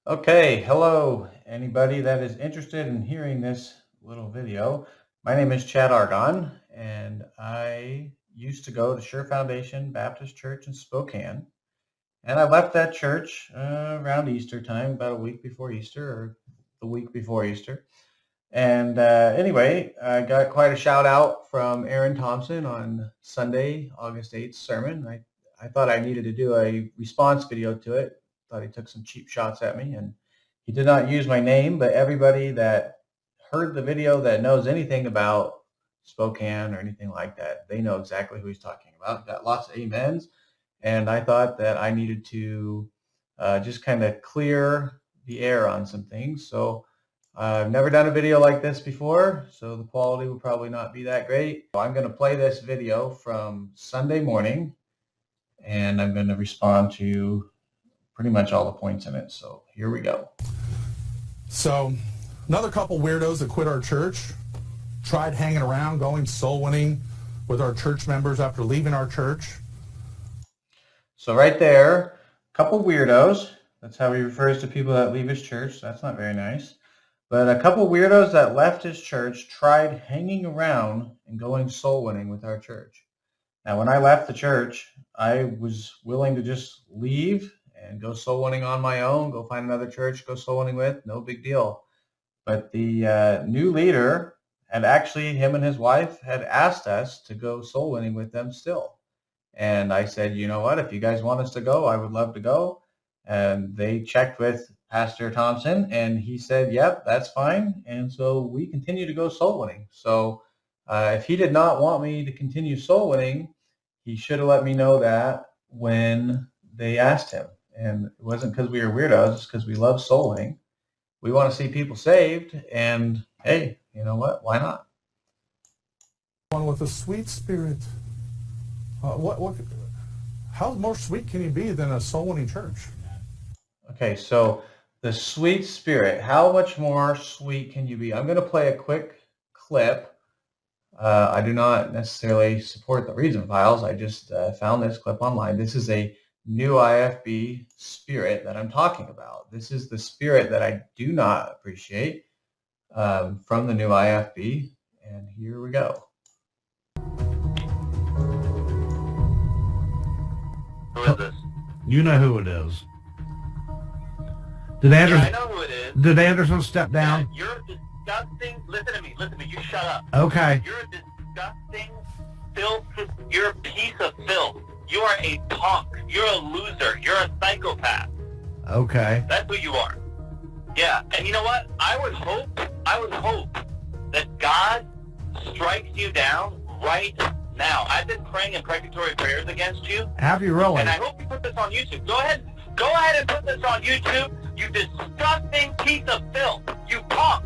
Okay, hello, anybody that is interested in hearing this little video. My name is Chad Argon, and I used to go to Sure Foundation Baptist Church in Spokane. And I left that church around Easter time, about a week before Easter, or the week before Easter. And anyway, I got quite a shout out from Aaron Thompson on Sunday, August 8th sermon. I thought I needed to do a response video to it. Thought he took some cheap shots at me, and he did not use my name, but everybody that heard the video that knows anything about Spokane or anything like that, they know exactly who he's talking about. Got lots of amens, and I thought that I needed to just kind of clear the air on some things. So I've never done a video like this before, so the quality will probably not be that great. I'm going to play this video from Sunday morning, and I'm going to respond to pretty much all the points in it. So here we go. So another couple weirdos that quit our church, tried hanging around, going soul winning with our church members after leaving our church. So right there, a couple weirdos. That's how he refers to people that leave his church. That's not very nice. But a couple weirdos that left his church tried hanging around and going soul winning with our church. Now, when I left the church, I was willing to just leave and go soul winning on my own, go find another church, go soul winning with, no big deal. But the new leader had actually, him and his wife had asked us to go soul winning with them still. And I said, you know what, if you guys want us to go, I would love to go. And they checked with Pastor Thompson, and he said, yep, that's fine. And so we continue to go soul winning. So if he did not want me to continue soul winning, he should have let me know that when they asked him. And it wasn't because we were weirdos, it's because we love soul winning. We want to see people saved, and hey, you know what? Why not? One with a sweet spirit. How more sweet can you be than a soul winning church? Okay, so the sweet spirit, how much more sweet can you be? I'm going to play a quick clip. I do not necessarily support the reason files. I just found this clip online. This is a new IFB spirit that I'm talking about. This is the spirit that I do not appreciate from the new IFB. And here we go. Who is this? You know who it is. Did Anderson? Yeah, I know who it is. Did Anderson step down? Yeah, you're disgusting. Listen to me. You shut up. Okay. You're a disgusting filth. You're a piece of filth. You are a punk. You're a loser. You're a psychopath. Okay. That's who you are. Yeah, and you know what? I would hope that God strikes you down right now. I've been praying imprecatory prayers against you. Have you really? And I hope you put this on YouTube. Go ahead and put this on YouTube, you disgusting piece of filth. You punk.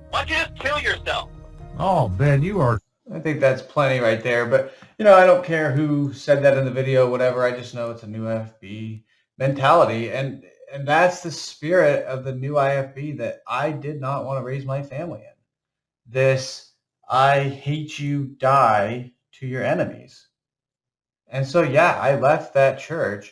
Why don't you just kill yourself? Oh, Ben, you are. I think that's plenty right there. But, you know, I don't care who said that in the video, whatever. I just know it's a new IFB mentality. And that's the spirit of the new IFB that I did not want to raise my family in. This, I hate you, die to your enemies. And so, yeah, I left that church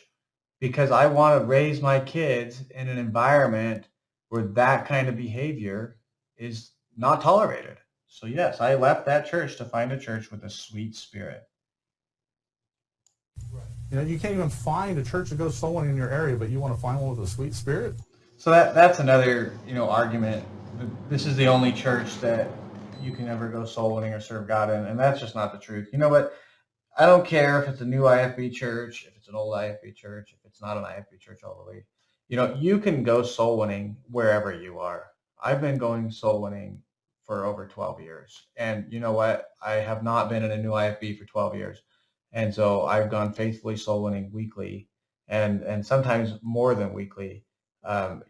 because I want to raise my kids in an environment where that kind of behavior is not tolerated. So yes, I left that church to find a church with a sweet spirit. You know, you can't even find a church that goes soul winning in your area, but you want to find one with a sweet spirit? So that's another, argument. This is the only church that you can ever go soul winning or serve God in, and that's just not the truth. You know what? I don't care if it's a new IFB church, if it's an old IFB church, if it's not an IFB church all the way. You can go soul winning wherever you are. I've been going soul winning for over 12 years. And you know what? I have not been in a new IFB for 12 years. And so I've gone faithfully soul winning weekly and sometimes more than weekly.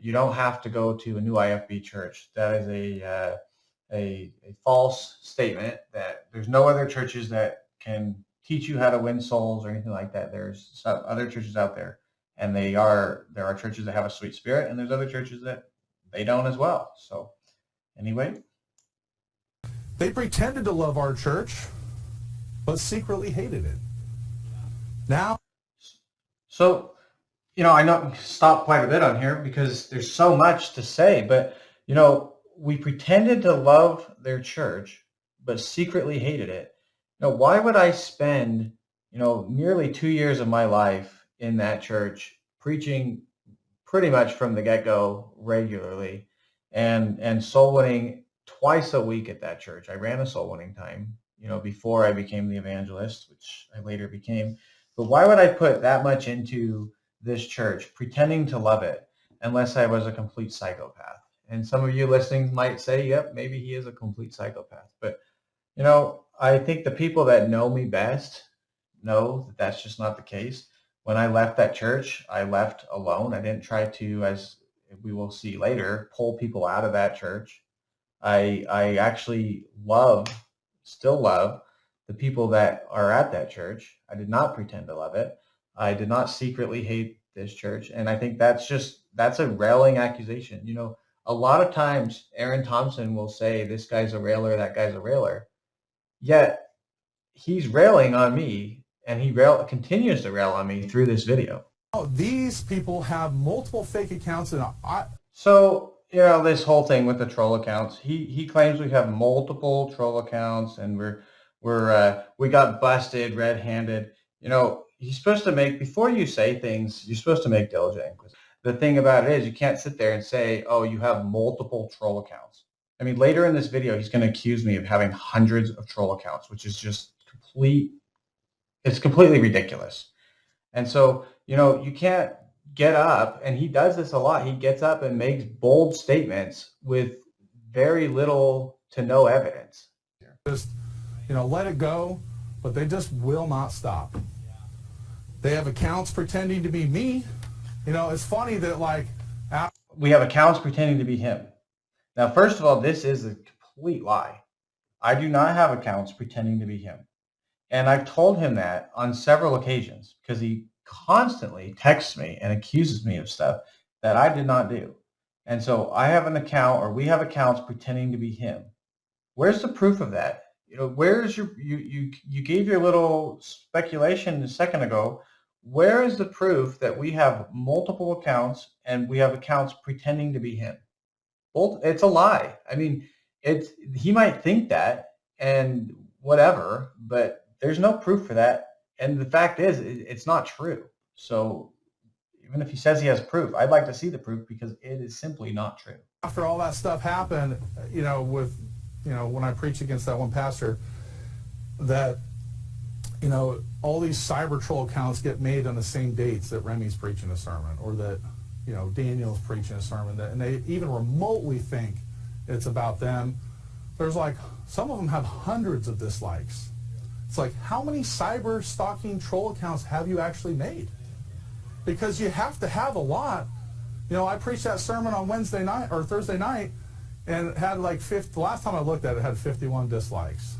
You don't have to go to a new IFB church. That is a false statement that there's no other churches that can teach you how to win souls or anything like that. There's some other churches out there, and there are churches that have a sweet spirit, and there's other churches that they don't as well. So anyway. They pretended to love our church, but secretly hated it. Now, So I know stop quite a bit on here because there's so much to say, but we pretended to love their church, but secretly hated it. Why would I spend, nearly 2 years of my life in that church preaching pretty much from the get-go regularly and soul winning twice a week at that church? I ran a soul winning time, before I became the evangelist, which I later became. But why would I put that much into this church, pretending to love it, unless I was a complete psychopath? And some of you listening might say, yep, maybe he is a complete psychopath. But, I think the people that know me best know that that's just not the case. When I left that church, I left alone. I didn't try to, as we will see later, pull people out of that church. I actually still love the people that are at that church. I did not pretend to love it. I did not secretly hate this church. And I think that's a railing accusation. A lot of times Aaron Thompson will say, this guy's a railer, that guy's a railer. Yet he's railing on me, and he continues to rail on me through this video. Oh, these people have multiple fake accounts, and So, this whole thing with the troll accounts, he claims we have multiple troll accounts, and we got busted red-handed. He's supposed to before you say things, you're supposed to make diligent inquiry. The thing about it is you can't sit there and say, oh, you have multiple troll accounts. I mean, later in this video, he's going to accuse me of having hundreds of troll accounts, which is just it's completely ridiculous. And so, you can't get up, and he does this a lot. He gets up and makes bold statements with very little to no evidence. just, let it go, but they just will not stop. They have accounts pretending to be me. It's funny that We have accounts pretending to be him. Now, first of all, this is a complete lie. I do not have accounts pretending to be him. And I've told him that on several occasions because he constantly texts me and accuses me of stuff that I did not do. And so I have an account, or we have accounts pretending to be him. Where's the proof of that? Where's you gave your little speculation a second ago. Where is the proof that we have multiple accounts and we have accounts pretending to be him? Well, it's a lie. I mean, he might think that and whatever, but there's no proof for that. And the fact is, it's not true. So even if he says he has proof, I'd like to see the proof because it is simply not true. after all that stuff happened, when I preached against that one pastor, that, all these cyber troll accounts get made on the same dates that Remy's preaching a sermon, or that, Daniel's preaching a sermon, and they even remotely think it's about them. There's some of them have hundreds of dislikes. It's how many cyber stalking troll accounts have you actually made? Because you have to have a lot. I preached that sermon on Wednesday night or Thursday night, and it had the last time I looked at it, it had 51 dislikes.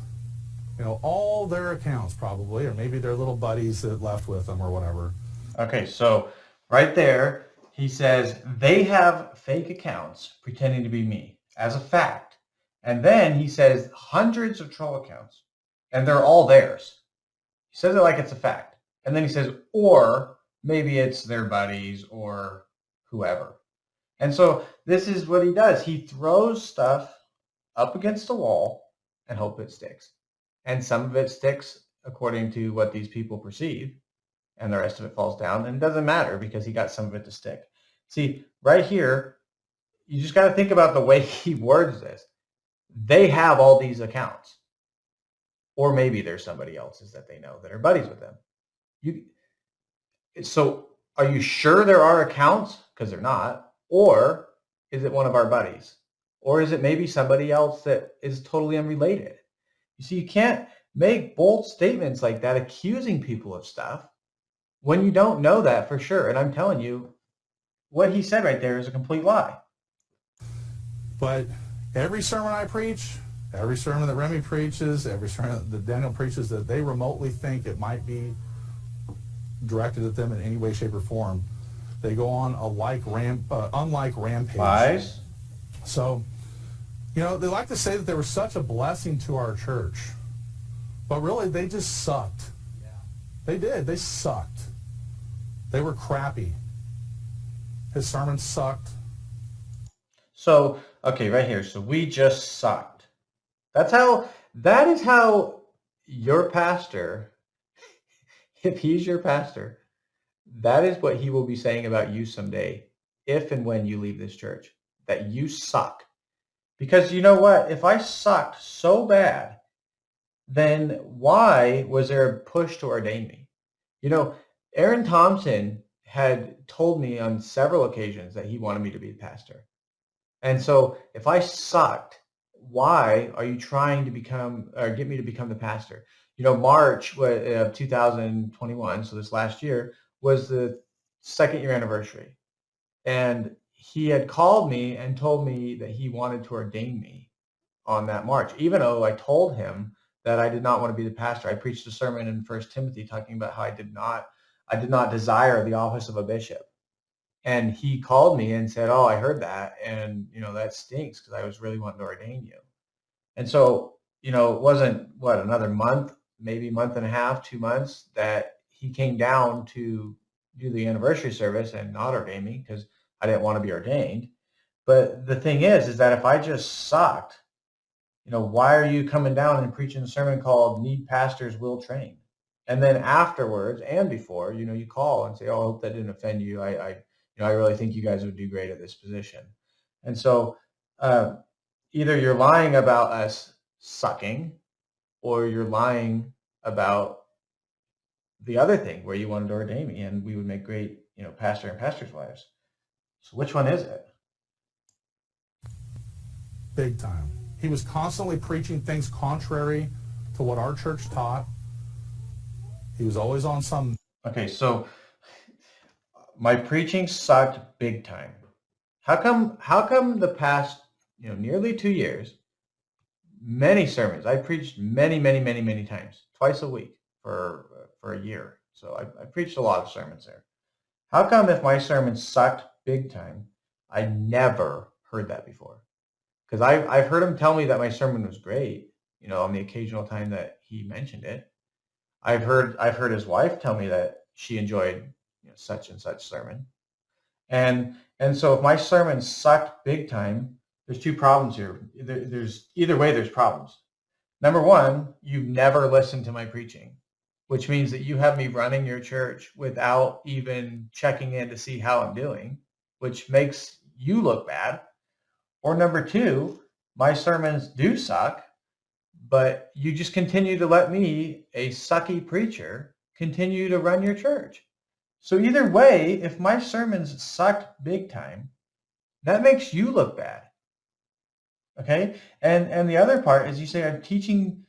All their accounts probably, or maybe their little buddies that left with them or whatever. Okay, so right there, he says they have fake accounts pretending to be me as a fact. And then he says hundreds of troll accounts, and they're all theirs. He says it like it's a fact. And then he says, or maybe it's their buddies or whoever. And so this is what he does. He throws stuff up against the wall and hope it sticks. And some of it sticks according to what these people perceive, and the rest of it falls down. And it doesn't matter because he got some of it to stick. See, right here, you just got to think about the way he words this. They have all these accounts. Or maybe there's somebody else's that they know that are buddies with them. So are you sure there are accounts? Because they're not. Or is it one of our buddies? Or is it maybe somebody else that is totally unrelated? You see, you can't make bold statements like that accusing people of stuff when you don't know that for sure. And I'm telling you, what he said right there is a complete lie. But every sermon I preach, every sermon that Remy preaches, every sermon that Daniel preaches, that they remotely think it might be directed at them in any way, shape, or form, they go on unlike rampage. Lies. So, they like to say that they were such a blessing to our church, but really they just sucked. They did. They sucked. They were crappy. His sermon sucked. So, okay, right here. So we just sucked. That is how your pastor, if he's your pastor, that is what he will be saying about you someday, if and when you leave this church, that you suck. Because you know what? If I sucked so bad, then why was there a push to ordain me? You know, Aaron Thompson had told me on several occasions that he wanted me to be the pastor. And so if I sucked, why are you trying to become or get me to become the pastor? You know, March of 2021, so this last year, was the second year anniversary. And he had called me and told me that he wanted to ordain me on that March, even though I told him that I did not want to be the pastor. I preached a sermon in 1 Timothy talking about how I did not desire the office of a bishop. And he called me and said, "Oh, I heard that, and you know that stinks because I was really wanting to ordain you." And so, you know, it wasn't another month, maybe month and a half, 2 months, that he came down to do the anniversary service and not ordain me because I didn't want to be ordained. But the thing is that if I just sucked, you know, why are you coming down and preaching a sermon called "Need Pastors Will Train"? And then afterwards and before, you know, you call and say, "Oh, I hope that didn't offend you. I really think you guys would do great at this position." And so either you're lying about us sucking, or you're lying about the other thing where you wanted to ordain me and we would make great, you know, pastor and pastor's wives. So which one is it? Big time. He was constantly preaching things contrary to what our church taught. He was always on some... Okay, so my preaching sucked big time. How come the past, you know, nearly 2 years, many sermons, I preached many times, twice a week for a year. So I preached a lot of sermons there. How come if my sermon sucked big time, I never heard that before? Because I've heard him tell me that my sermon was great, you know, on the occasional time that he mentioned it. I've heard his wife tell me that she enjoyed, you know, such and such sermon. And so if my sermon sucked big time, there's two problems here. There's either way there's problems. Number one, you've never listened to my preaching, which means that you have me running your church without even checking in to see how I'm doing, which makes you look bad. Or number two, my sermons do suck, but you just continue to let me, a sucky preacher, continue to run your church. So either way, if my sermons sucked big time, that makes you look bad. Okay? And the other part is you say I'm teaching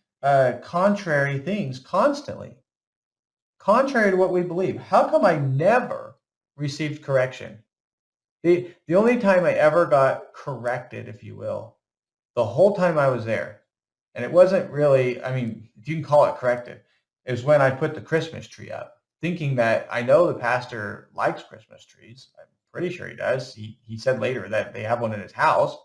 contrary things constantly, contrary to what we believe. How come I never received correction? The only time I ever got corrected, if you will, the whole time I was there, and it wasn't really, I mean, if you can call it corrected, is when I put the Christmas tree up, thinking that I know the pastor likes Christmas trees. I'm pretty sure he does. He said later that they have one in his house.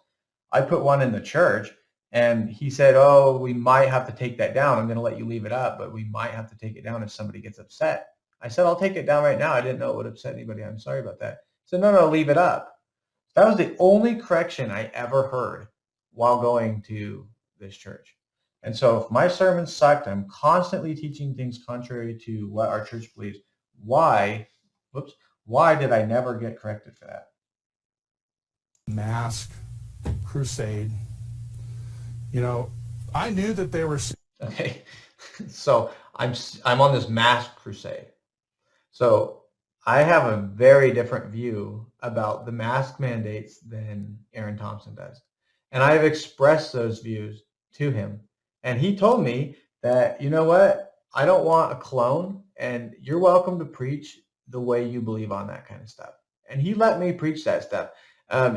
I put one in the church, and he said, "Oh, we might have to take that down. I'm going to let you leave it up, but we might have to take it down if somebody gets upset." I said, "I'll take it down right now. I didn't know it would upset anybody. I'm sorry about that." He said, "No, leave it up." That was the only correction I ever heard while going to this church. And so if my sermon sucked, I'm constantly teaching things contrary to what our church believes. Why did I never get corrected for that? mask crusade. You know, I knew that they were... Okay, so I'm on this mask crusade. So I have a very different view about the mask mandates than Aaron Thompson does. And I've expressed those views to him. And he told me that, you know what, I don't want a clone, and you're welcome to preach the way you believe on that kind of stuff. And he let me preach that stuff.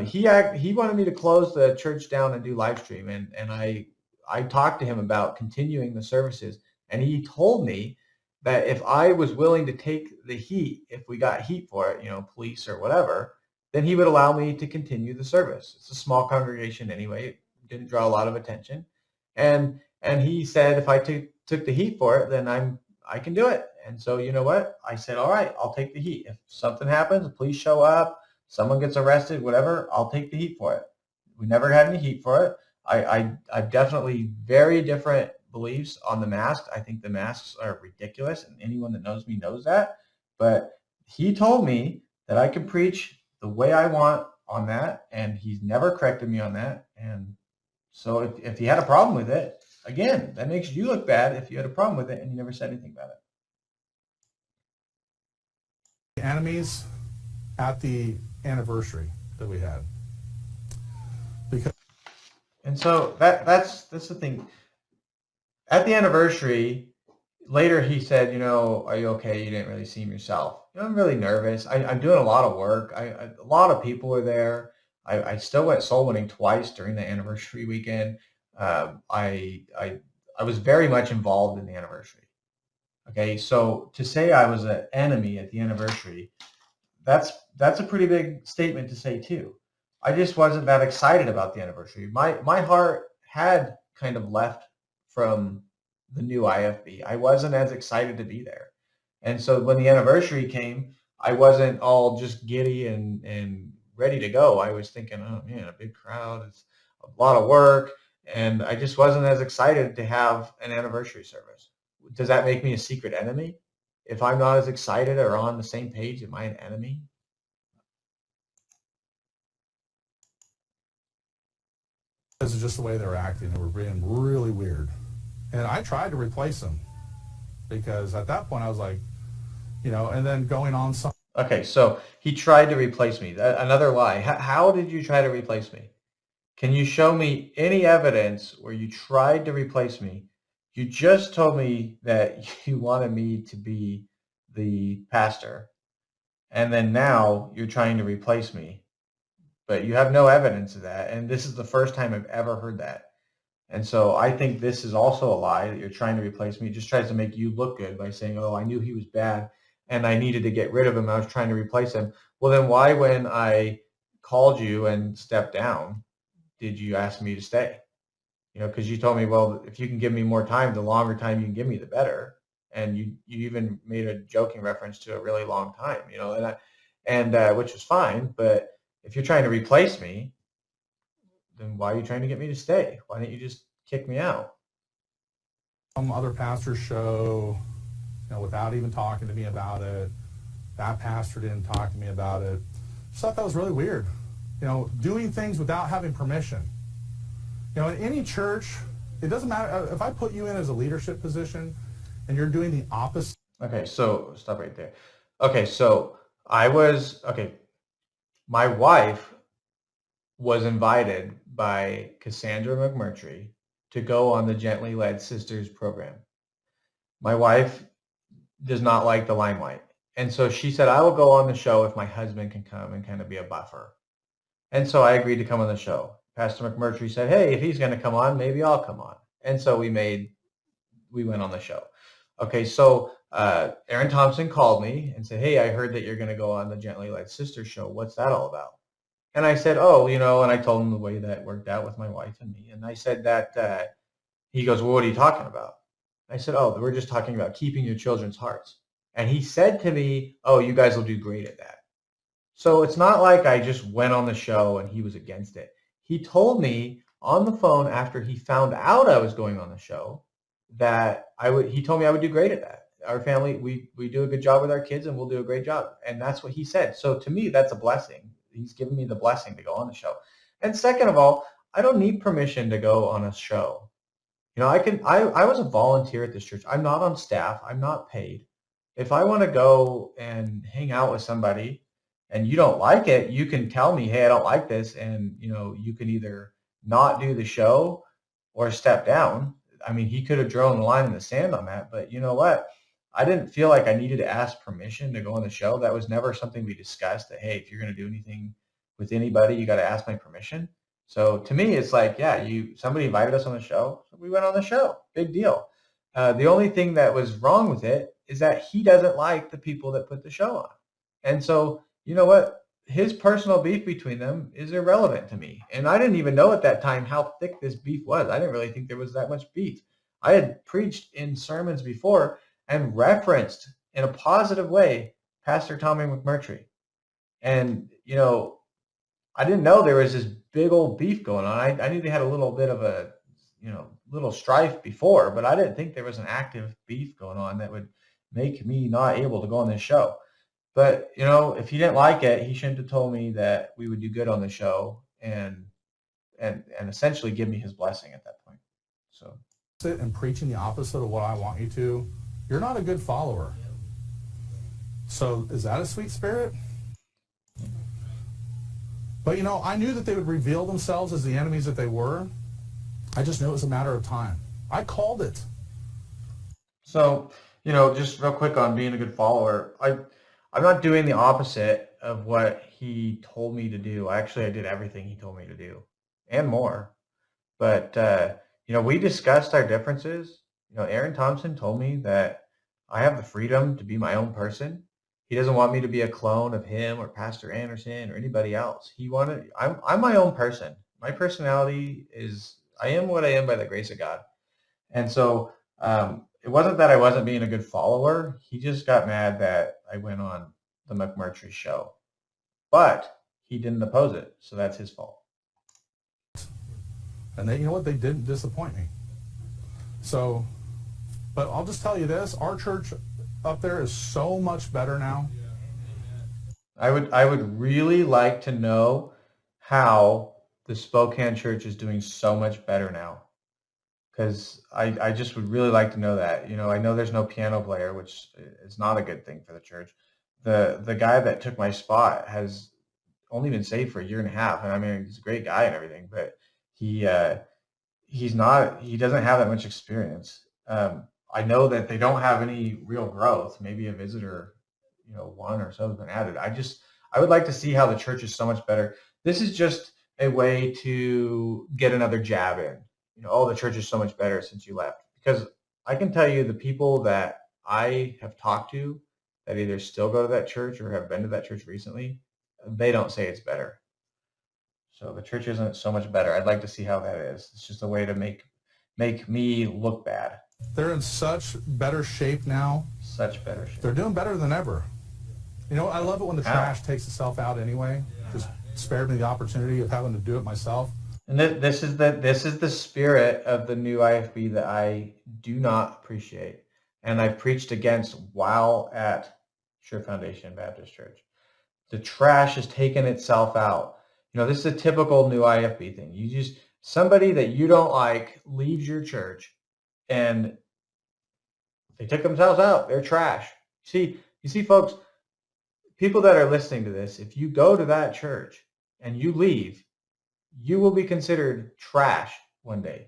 He wanted me to close the church down and do live stream. And I talked to him about continuing the services. And he told me that if I was willing to take the heat, if we got heat for it, you know, police or whatever, then he would allow me to continue the service. It's a small congregation anyway. It didn't draw a lot of attention. And he said if I took the heat for it, then I can do it. And so, you know what? I said, all right, I'll take the heat. If something happens, please show up. someone gets arrested, whatever, I'll take the heat for it. We never had any heat for it. I've definitely very different beliefs on the masks. I think the masks are ridiculous, and anyone that knows me knows that. But he told me that I can preach the way I want on that, and he's never corrected me on that. And so if he had a problem with it, again, that makes you look bad if you had a problem with it and you never said anything about it. Enemies at the anniversary that we had. Because And so that's the thing. At the anniversary, later he said, are you okay? You didn't really seem yourself. I'm really nervous. I'm doing a lot of work. A lot of people are there. I still went soul winning twice during the anniversary weekend. I was very much involved in the anniversary. Okay, so to say I was an enemy at the anniversary, that's a pretty big statement to say too. I just wasn't that excited about the anniversary. My heart had kind of left from the new IFB. I wasn't as excited to be there. And so when the anniversary came, I wasn't all just giddy and ready to go. I was thinking, oh man, a big crowd, it's a lot of work. And I just wasn't as excited to have an anniversary service. Does that make me a secret enemy? If I'm not as excited or on the same page, am I an enemy? this is just the way they were acting. They were being really weird. And I tried to replace them because at that point I was like, and then going on some. Okay, so he tried to replace me. Another lie. How did you try to replace me? Can you show me any evidence where you tried to replace me? You just told me that you wanted me to be the pastor, and then now you're trying to replace me. But you have no evidence of that, and this is the first time I've ever heard that. And so I think this is also a lie that you're trying to replace me. It just tries to make you look good by saying, oh, I knew he was bad, and I needed to get rid of him. I was trying to replace him. Well, then why, when I called you and stepped down, did you ask me to stay? Because you told me, well, if you can give me more time, the longer time you can give me, the better. And you even made a joking reference to a really long time, and which was fine. But if you're trying to replace me, then why are you trying to get me to stay? Why don't you just kick me out? Some other pastor's show, without even talking to me about it. That pastor didn't talk to me about it. Just thought that was really weird. Doing things without having permission. In any church, it doesn't matter if I put you in as a leadership position and you're doing the opposite. Okay, so stop right there. Okay, so my wife was invited by Cassandra McMurtry to go on the Gently Led Sisters program. My wife does not like the limelight. And so she said, I will go on the show if my husband can come and kind of be a buffer. And so I agreed to come on the show. Pastor McMurtry said, hey, if he's going to come on, maybe I'll come on. And so we went on the show. Okay, so Aaron Thompson called me and said, hey, I heard that you're going to go on the Gently Led Sisters show. What's that all about? And I said, oh, and I told him the way that worked out with my wife and me. And I said that, he goes, well, what are you talking about? I said, oh, we're just talking about keeping your children's hearts. And he said to me, oh, you guys will do great at that. So it's not like I just went on the show and he was against it. He told me on the phone after he found out I was going on the show that he told me I would do great at that. Our family, we do a good job with our kids and we'll do a great job. And that's what he said. So to me, that's a blessing. He's given me the blessing to go on the show. And second of all, I don't need permission to go on a show. I was a volunteer at this church. I'm not on staff. I'm not paid. If I want to go and hang out with somebody and you don't like it, you can tell me, hey, I don't like this. And, you can either not do the show or step down. I mean, he could have drawn the line in the sand on that. But you know what? I didn't feel like I needed to ask permission to go on the show. That was never something we discussed, that, hey, if you're going to do anything with anybody, you got to ask my permission. So to me, it's like, yeah, somebody invited us on the show. So we went on the show. Big deal. The only thing that was wrong with it is that he doesn't like the people that put the show on. And so, you know what? His personal beef between them is irrelevant to me. And I didn't even know at that time how thick this beef was. I didn't really think there was that much beef. I had preached in sermons before and referenced in a positive way Pastor Tommy McMurtry. And, I didn't know there was this big old beef going on. I knew they had a little bit of a, little strife before, but I didn't think there was an active beef going on that would make me not able to go on this show. But, if he didn't like it, he shouldn't have told me that we would do good on the show and essentially give me his blessing at that point. So And preaching the opposite of what I want you to, you're not a good follower. So is that a sweet spirit? But I knew that they would reveal themselves as the enemies that they were. I just knew it was a matter of time. I called it. So, just real quick on being a good follower, I'm not doing the opposite of what he told me to do. I did everything he told me to do and more. But, we discussed our differences. Aaron Thompson told me that I have the freedom to be my own person. He doesn't want me to be a clone of him or Pastor Anderson or anybody else. I'm my own person. My personality is, I am what I am by the grace of God. And so it wasn't that I wasn't being a good follower. He just got mad that I went on the McMurtry show. But he didn't oppose it, so that's his fault. And they, they didn't disappoint me. So, but I'll just tell you this, our church up there is so much better now. I would really like to know how the Spokane church is doing so much better now. Because I just would really like to know that. I know there's no piano player, which is not a good thing for the church. The guy that took my spot has only been saved for a year and a half. And I mean, he's a great guy and everything, but he doesn't have that much experience. I know that they don't have any real growth. Maybe a visitor, one or so has been added. I would like to see how the church is so much better. This is just a way to get another jab in. The church is so much better since you left. Because I can tell you the people that I have talked to that either still go to that church or have been to that church recently, they don't say it's better. So the church isn't so much better. I'd like to see how that is. It's just a way to make me look bad. They're in such better shape now. Such better shape. They're doing better than ever. I love it when the trash takes itself out anyway. Just spared me the opportunity of having to do it myself. And this is the spirit of the new IFB that I do not appreciate. And I preached against while at Sure Foundation Baptist Church. The trash has taken itself out. This is a typical new IFB thing. Somebody that you don't like leaves your church and they took themselves out. They're trash. You see, folks, people that are listening to this, if you go to that church and you leave, you will be considered trash one day.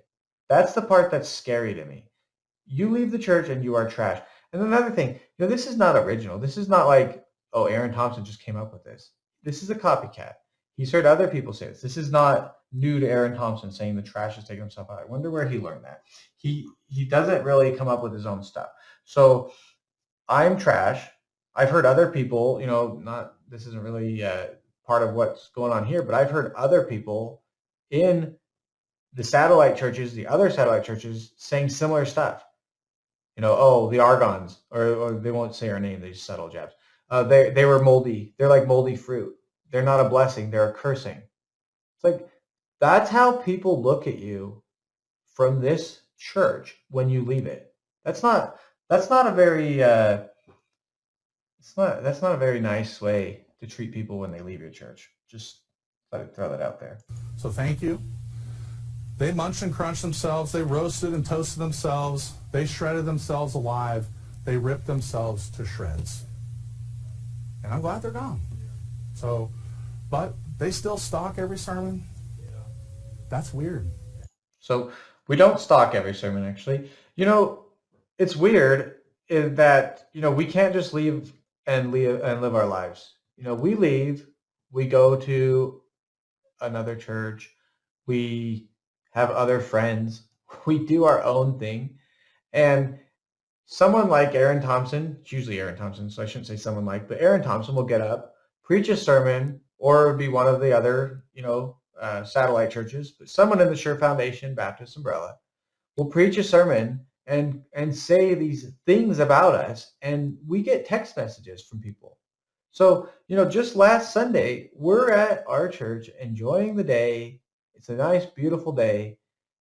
That's the part that's scary to me. You leave the church and you are trash. And another thing, this is not original. This is not like, oh, Aaron Thompson just came up with this. This is a copycat. He's heard other people say this. This is not new to Aaron Thompson saying the trash is taking himself out. I wonder where he learned that. He doesn't really come up with his own stuff. So I'm trash. I've heard other people, this isn't really part of what's going on here, but I've heard other people in the satellite churches, the other satellite churches, saying similar stuff. The Argons, or they won't say our name, they just subtle jabs. They were moldy. They're like moldy fruit. They're not a blessing. They're a cursing. It's like, that's how people look at you from this church when you leave it. That's not a very that's not a very nice way to treat people when they leave your church. Just let it throw that out there. So thank you. They munched and crunched themselves. They roasted and toasted themselves. They shredded themselves alive. They ripped themselves to shreds. And I'm glad they're gone. So, but they still stalk every sermon. That's weird. So we don't stalk every sermon, actually. It's weird in that, we can't just leave and live our lives. We leave, we go to another church, we have other friends, we do our own thing. And someone like Aaron Thompson, it's usually Aaron Thompson, so I shouldn't say someone like, but Aaron Thompson will get up, preach a sermon, or it would be one of the other, satellite churches, but someone in the Sure Foundation Baptist umbrella will preach a sermon and say these things about us, and we get text messages from people. So, just last Sunday, we're at our church enjoying the day. It's a nice, beautiful day.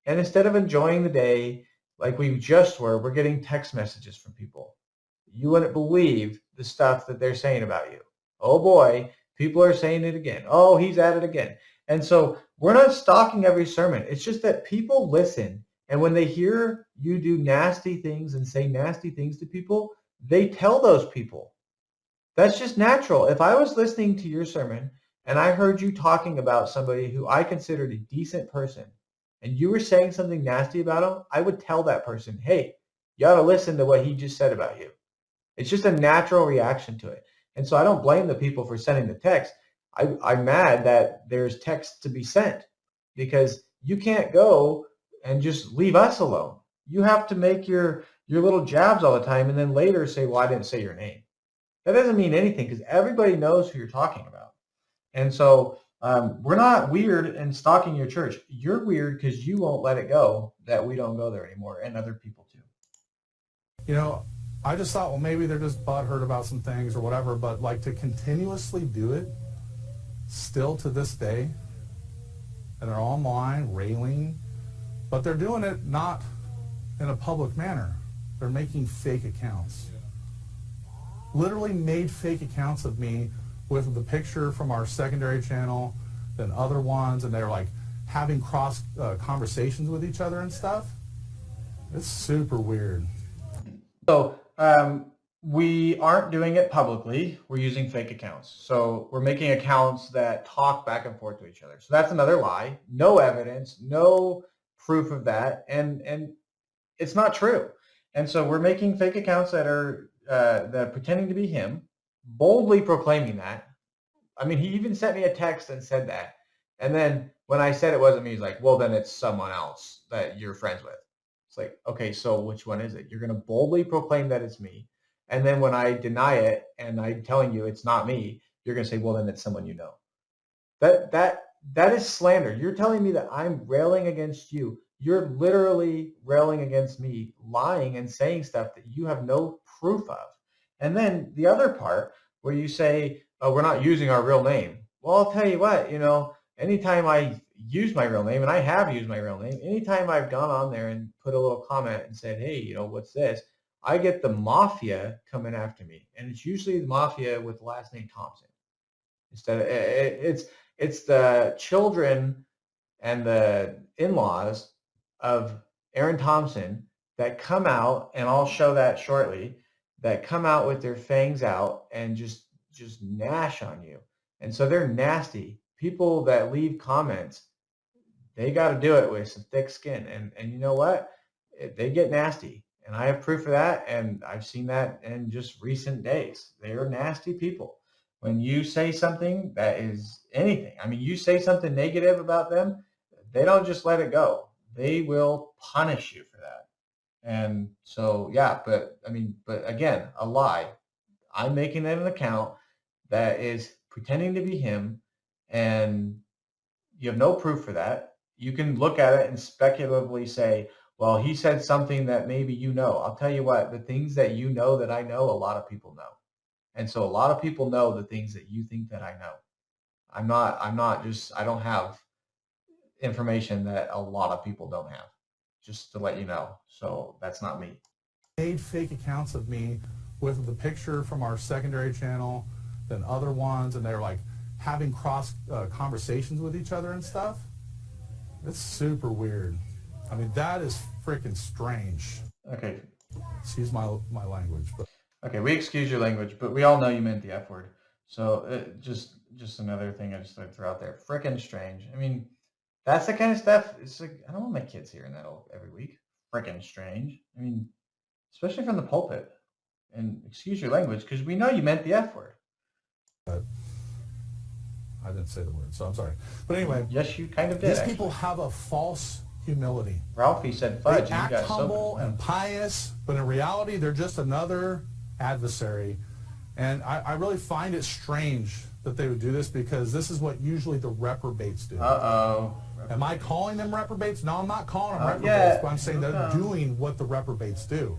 And instead of enjoying the day like we just were, we're getting text messages from people. You wouldn't believe the stuff that they're saying about you. Oh boy, people are saying it again. Oh, he's at it again. And so we're not stalking every sermon. It's just that people listen. And when they hear you do nasty things and say nasty things to people, they tell those people. That's just natural. If I was listening to your sermon and I heard you talking about somebody who I considered a decent person and you were saying something nasty about him, I would tell that person, hey, you ought to listen to what he just said about you. It's just a natural reaction to it. And so I don't blame the people for sending the text. I'm mad that there's text to be sent because you can't go and just leave us alone. You have to make your little jabs all the time and then later say, well, I didn't say your name. That doesn't mean anything because everybody knows who you're talking about. And so we're not weird and stalking your church. You're weird because you won't let it go that we don't go there anymore, and other people too. I just thought, well, maybe they're just butthurt about some things or whatever, but like to continuously do it still to this day, and they're online railing, but they're doing it not in a public manner. They're making fake accounts. Literally made fake accounts of me with the picture from our secondary channel, then other ones, and they're like having cross conversations with each other and stuff. It's super weird. So we aren't doing it publicly. We're using fake accounts. So we're making accounts that talk back and forth to each other. So that's another lie. No evidence, no proof of that, and it's not true. And so we're making fake accounts that are pretending to be him, boldly proclaiming that. I mean, he even sent me a text and said that. And then when I said it wasn't me, he's like, well, then it's someone else that you're friends with. It's like, okay, so which one is it? You're going to boldly proclaim that it's me. And then when I deny it and I'm telling you it's not me, you're going to say, well, then it's someone you know. That is slander. You're telling me that I'm railing against you. You're literally railing against me, lying and saying stuff that you have no proof of. And then the other part where you say, oh, we're not using our real name. Well, I'll tell you what, anytime I use my real name, and I have used my real name, anytime I've gone on there and put a little comment and said, hey, what's this? I get the mafia coming after me. And it's usually the mafia with the last name Thompson. Instead of, it's the children and the in-laws of Aaron Thompson that come out, and I'll show that shortly, that come out with their fangs out and just gnash on you. And so they're nasty. People that leave comments, they got to do it with some thick skin. And you know what? They get nasty. And I have proof of that, and I've seen that in just recent days. They are nasty people. When you say something that is anything, I mean, you say something negative about them, they don't just let it go. They will punish you for that. And so, yeah, but again, a lie. I'm making it an account that is pretending to be him, and you have no proof for that. You can look at it and speculatively say, well, he said something that maybe you know. I'll tell you what, the things that you know that I know, a lot of people know. And so a lot of people know the things that you think that I know. I don't have information that a lot of people don't have, just to let you know. So that's not me. Made fake accounts of me with the picture from our secondary channel, then other ones, and they're like having cross conversations with each other and stuff. It's super weird. I mean, that is freaking strange. Okay. Excuse my language, but okay, we excuse your language, but we all know you meant the F word. So just another thing I just thought to throw out there. Frickin' strange. I mean, that's the kind of stuff. It's like, I don't want my kids hearing that every week. Frickin' strange. I mean, especially from the pulpit. And excuse your language, because we know you meant the F word. I didn't say the word, so I'm sorry. But anyway, yes, you kind of did. These people have a false humility. Ralphie said fudge. They act humble and pious, but in reality, they're just another adversary. And I really find it strange that they would do this, because this is what usually the reprobates do. Uh-oh. Am I calling them reprobates? No, I'm not calling them reprobates, yeah. but I'm saying they're doing what the reprobates do.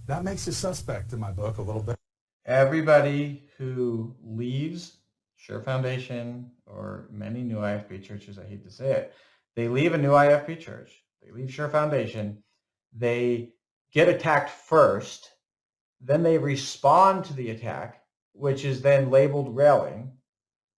That makes you suspect in my book a little bit. everybody who leaves Sure Foundation or many new IFB churches, I hate to say it, they leave a new IFB church, they leave Sure Foundation, they get attacked first, then they respond to the attack, which is then labeled railing,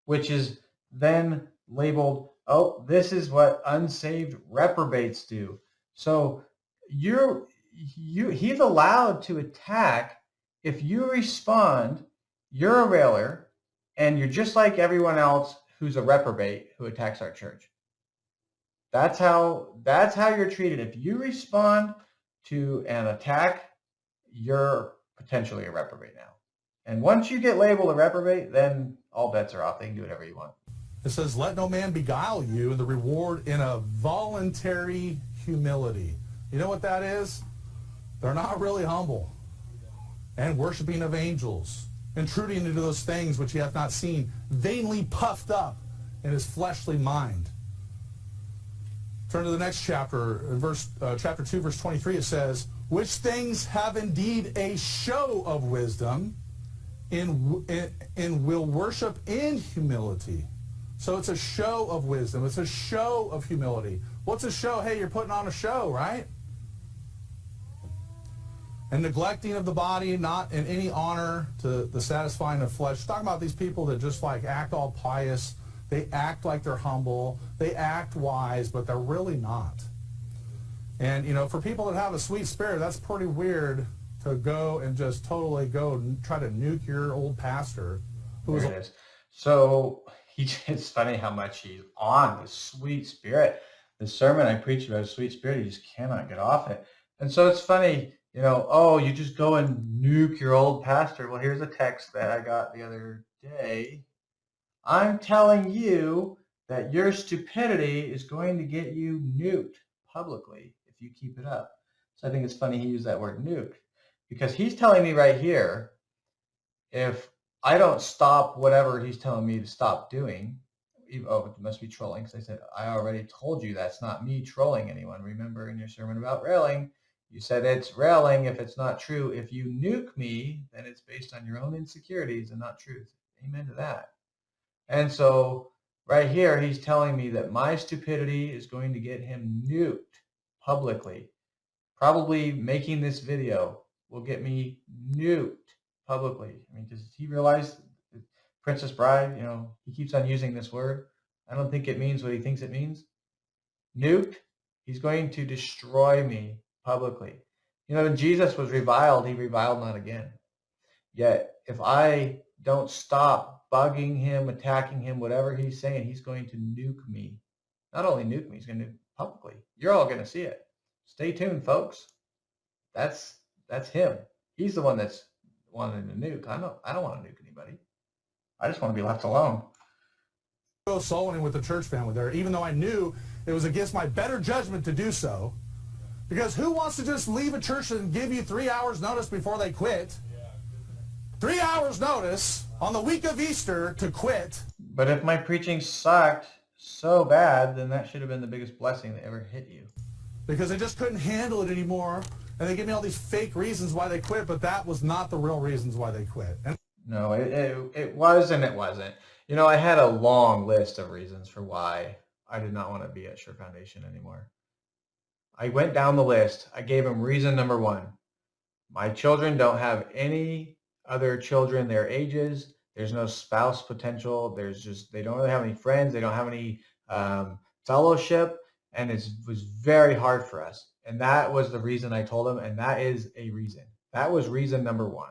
which is then labeled, oh, this is what unsaved reprobates do. So he's allowed to attack. If you respond, you're a railer, and you're just like everyone else who's a reprobate who attacks our church. That's how you're treated. If you respond to an attack, you're potentially a reprobate now. And once you get labeled a reprobate, then all bets are off. They can do whatever you want. It says, let no man beguile you, and the reward in a voluntary humility. You know what that is? They're not really humble. And worshiping of angels, intruding into those things which he hath not seen, vainly puffed up in his fleshly mind. Turn to the next chapter, chapter 2, verse 23, it says, which things have indeed a show of wisdom, and will worship in humility. So it's a show of wisdom. It's a show of humility. What's a show? Hey, you're putting on a show, right? And neglecting of the body, not in any honor to the satisfying of flesh. Talking about these people that just like act all pious. They act like they're humble. They act wise, but they're really not. And, you know, for people that have a sweet spirit, that's pretty weird to go and just totally go and try to nuke your old pastor. There it is. So it's funny how much he's on the sweet spirit. The sermon I preached about sweet spirit, he just cannot get off it. And so it's funny, you know, oh, you just go and nuke your old pastor. Well, here's a text that I got the other day. I'm telling you that your stupidity is going to get you nuked publicly if you keep it up. So I think it's funny he used that word nuke, because he's telling me right here, if I don't stop whatever he's telling me to stop doing, oh, it must be trolling, because I said, I already told you that's not me trolling anyone. Remember in your sermon about railing, you said it's railing if it's not true. If you nuke me, then it's based on your own insecurities and not truth. Amen to that. And so right here, he's telling me that my stupidity is going to get him nuked publicly. Probably making this video will get me nuked publicly. I mean, does he realize Princess Bride, you know, he keeps on using this word. I don't think it means what he thinks it means. Nuked, he's going to destroy me publicly. You know, when Jesus was reviled, he reviled not again. Yet, if I don't stop bugging him, attacking him, whatever he's saying, he's going to nuke me. Not only nuke me, he's going to nuke publicly. You're all going to see it. Stay tuned, folks. That's him. He's the one that's wanting to nuke. I don't want to nuke anybody. I just want to be left alone. Go soul winning with the church family there, even though I knew it was against my better judgment to do so. Because who wants to just leave a church and give you 3 hours notice before they quit? 3 hours notice on the week of Easter to quit. But if my preaching sucked so bad, then that should have been the biggest blessing that ever hit you. Because they just couldn't handle it anymore. And they give me all these fake reasons why they quit, but that was not the real reasons why they quit. And no, it was and it wasn't. You know, I had a long list of reasons for why I did not want to be at Sure Foundation anymore. I went down the list. I gave them reason number one. My children don't have any other children their ages. There's no spouse potential. They don't really have any friends. They don't have any fellowship. And it was very hard for us. And that was the reason I told them. And that is a reason. That was reason number one.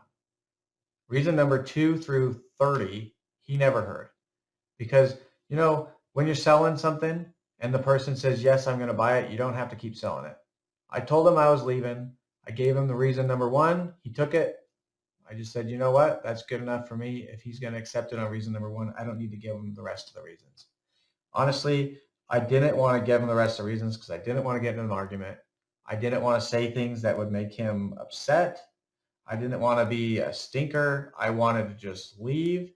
Reason number 2 through 30, he never heard. Because, you know, when you're selling something and the person says, yes, I'm going to buy it, you don't have to keep selling it. I told him I was leaving. I gave him the reason number 1. He took it. I just said, you know what? That's good enough for me. If he's going to accept it on reason number 1, I don't need to give him the rest of the reasons. Honestly, I didn't want to give him the rest of the reasons because I didn't want to get in an argument. I didn't want to say things that would make him upset. I didn't want to be a stinker. I wanted to just leave.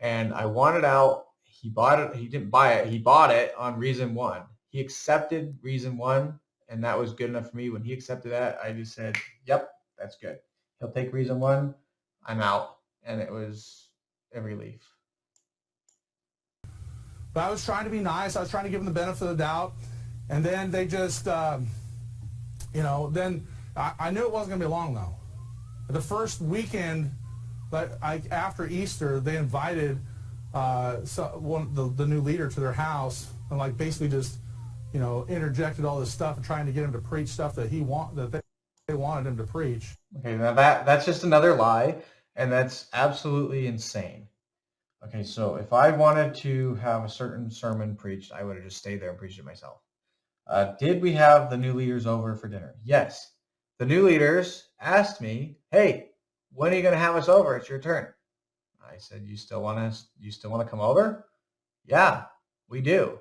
And I wanted out. He bought it. He didn't buy it. He bought it on reason 1. He accepted reason 1, and that was good enough for me. When he accepted that, I just said, yep, that's good. He'll take reason 1. I'm out. and it was a relief. But I was trying to be nice. I was trying to give them the benefit of the doubt. And then they just, then I knew it wasn't going to be long, though. The first weekend, after Easter, they invited the new leader to their house and basically just, interjected all this stuff and trying to get him to preach stuff that they wanted him to preach. Okay, now that's just another lie, and that's absolutely insane. Okay, so if I wanted to have a certain sermon preached, I would have just stayed there and preached it myself. Did we have the new leaders over for dinner? Yes. The new leaders asked me, "Hey, when are you going to have us over? It's your turn." I said, "You still want to come over?" "Yeah, we do."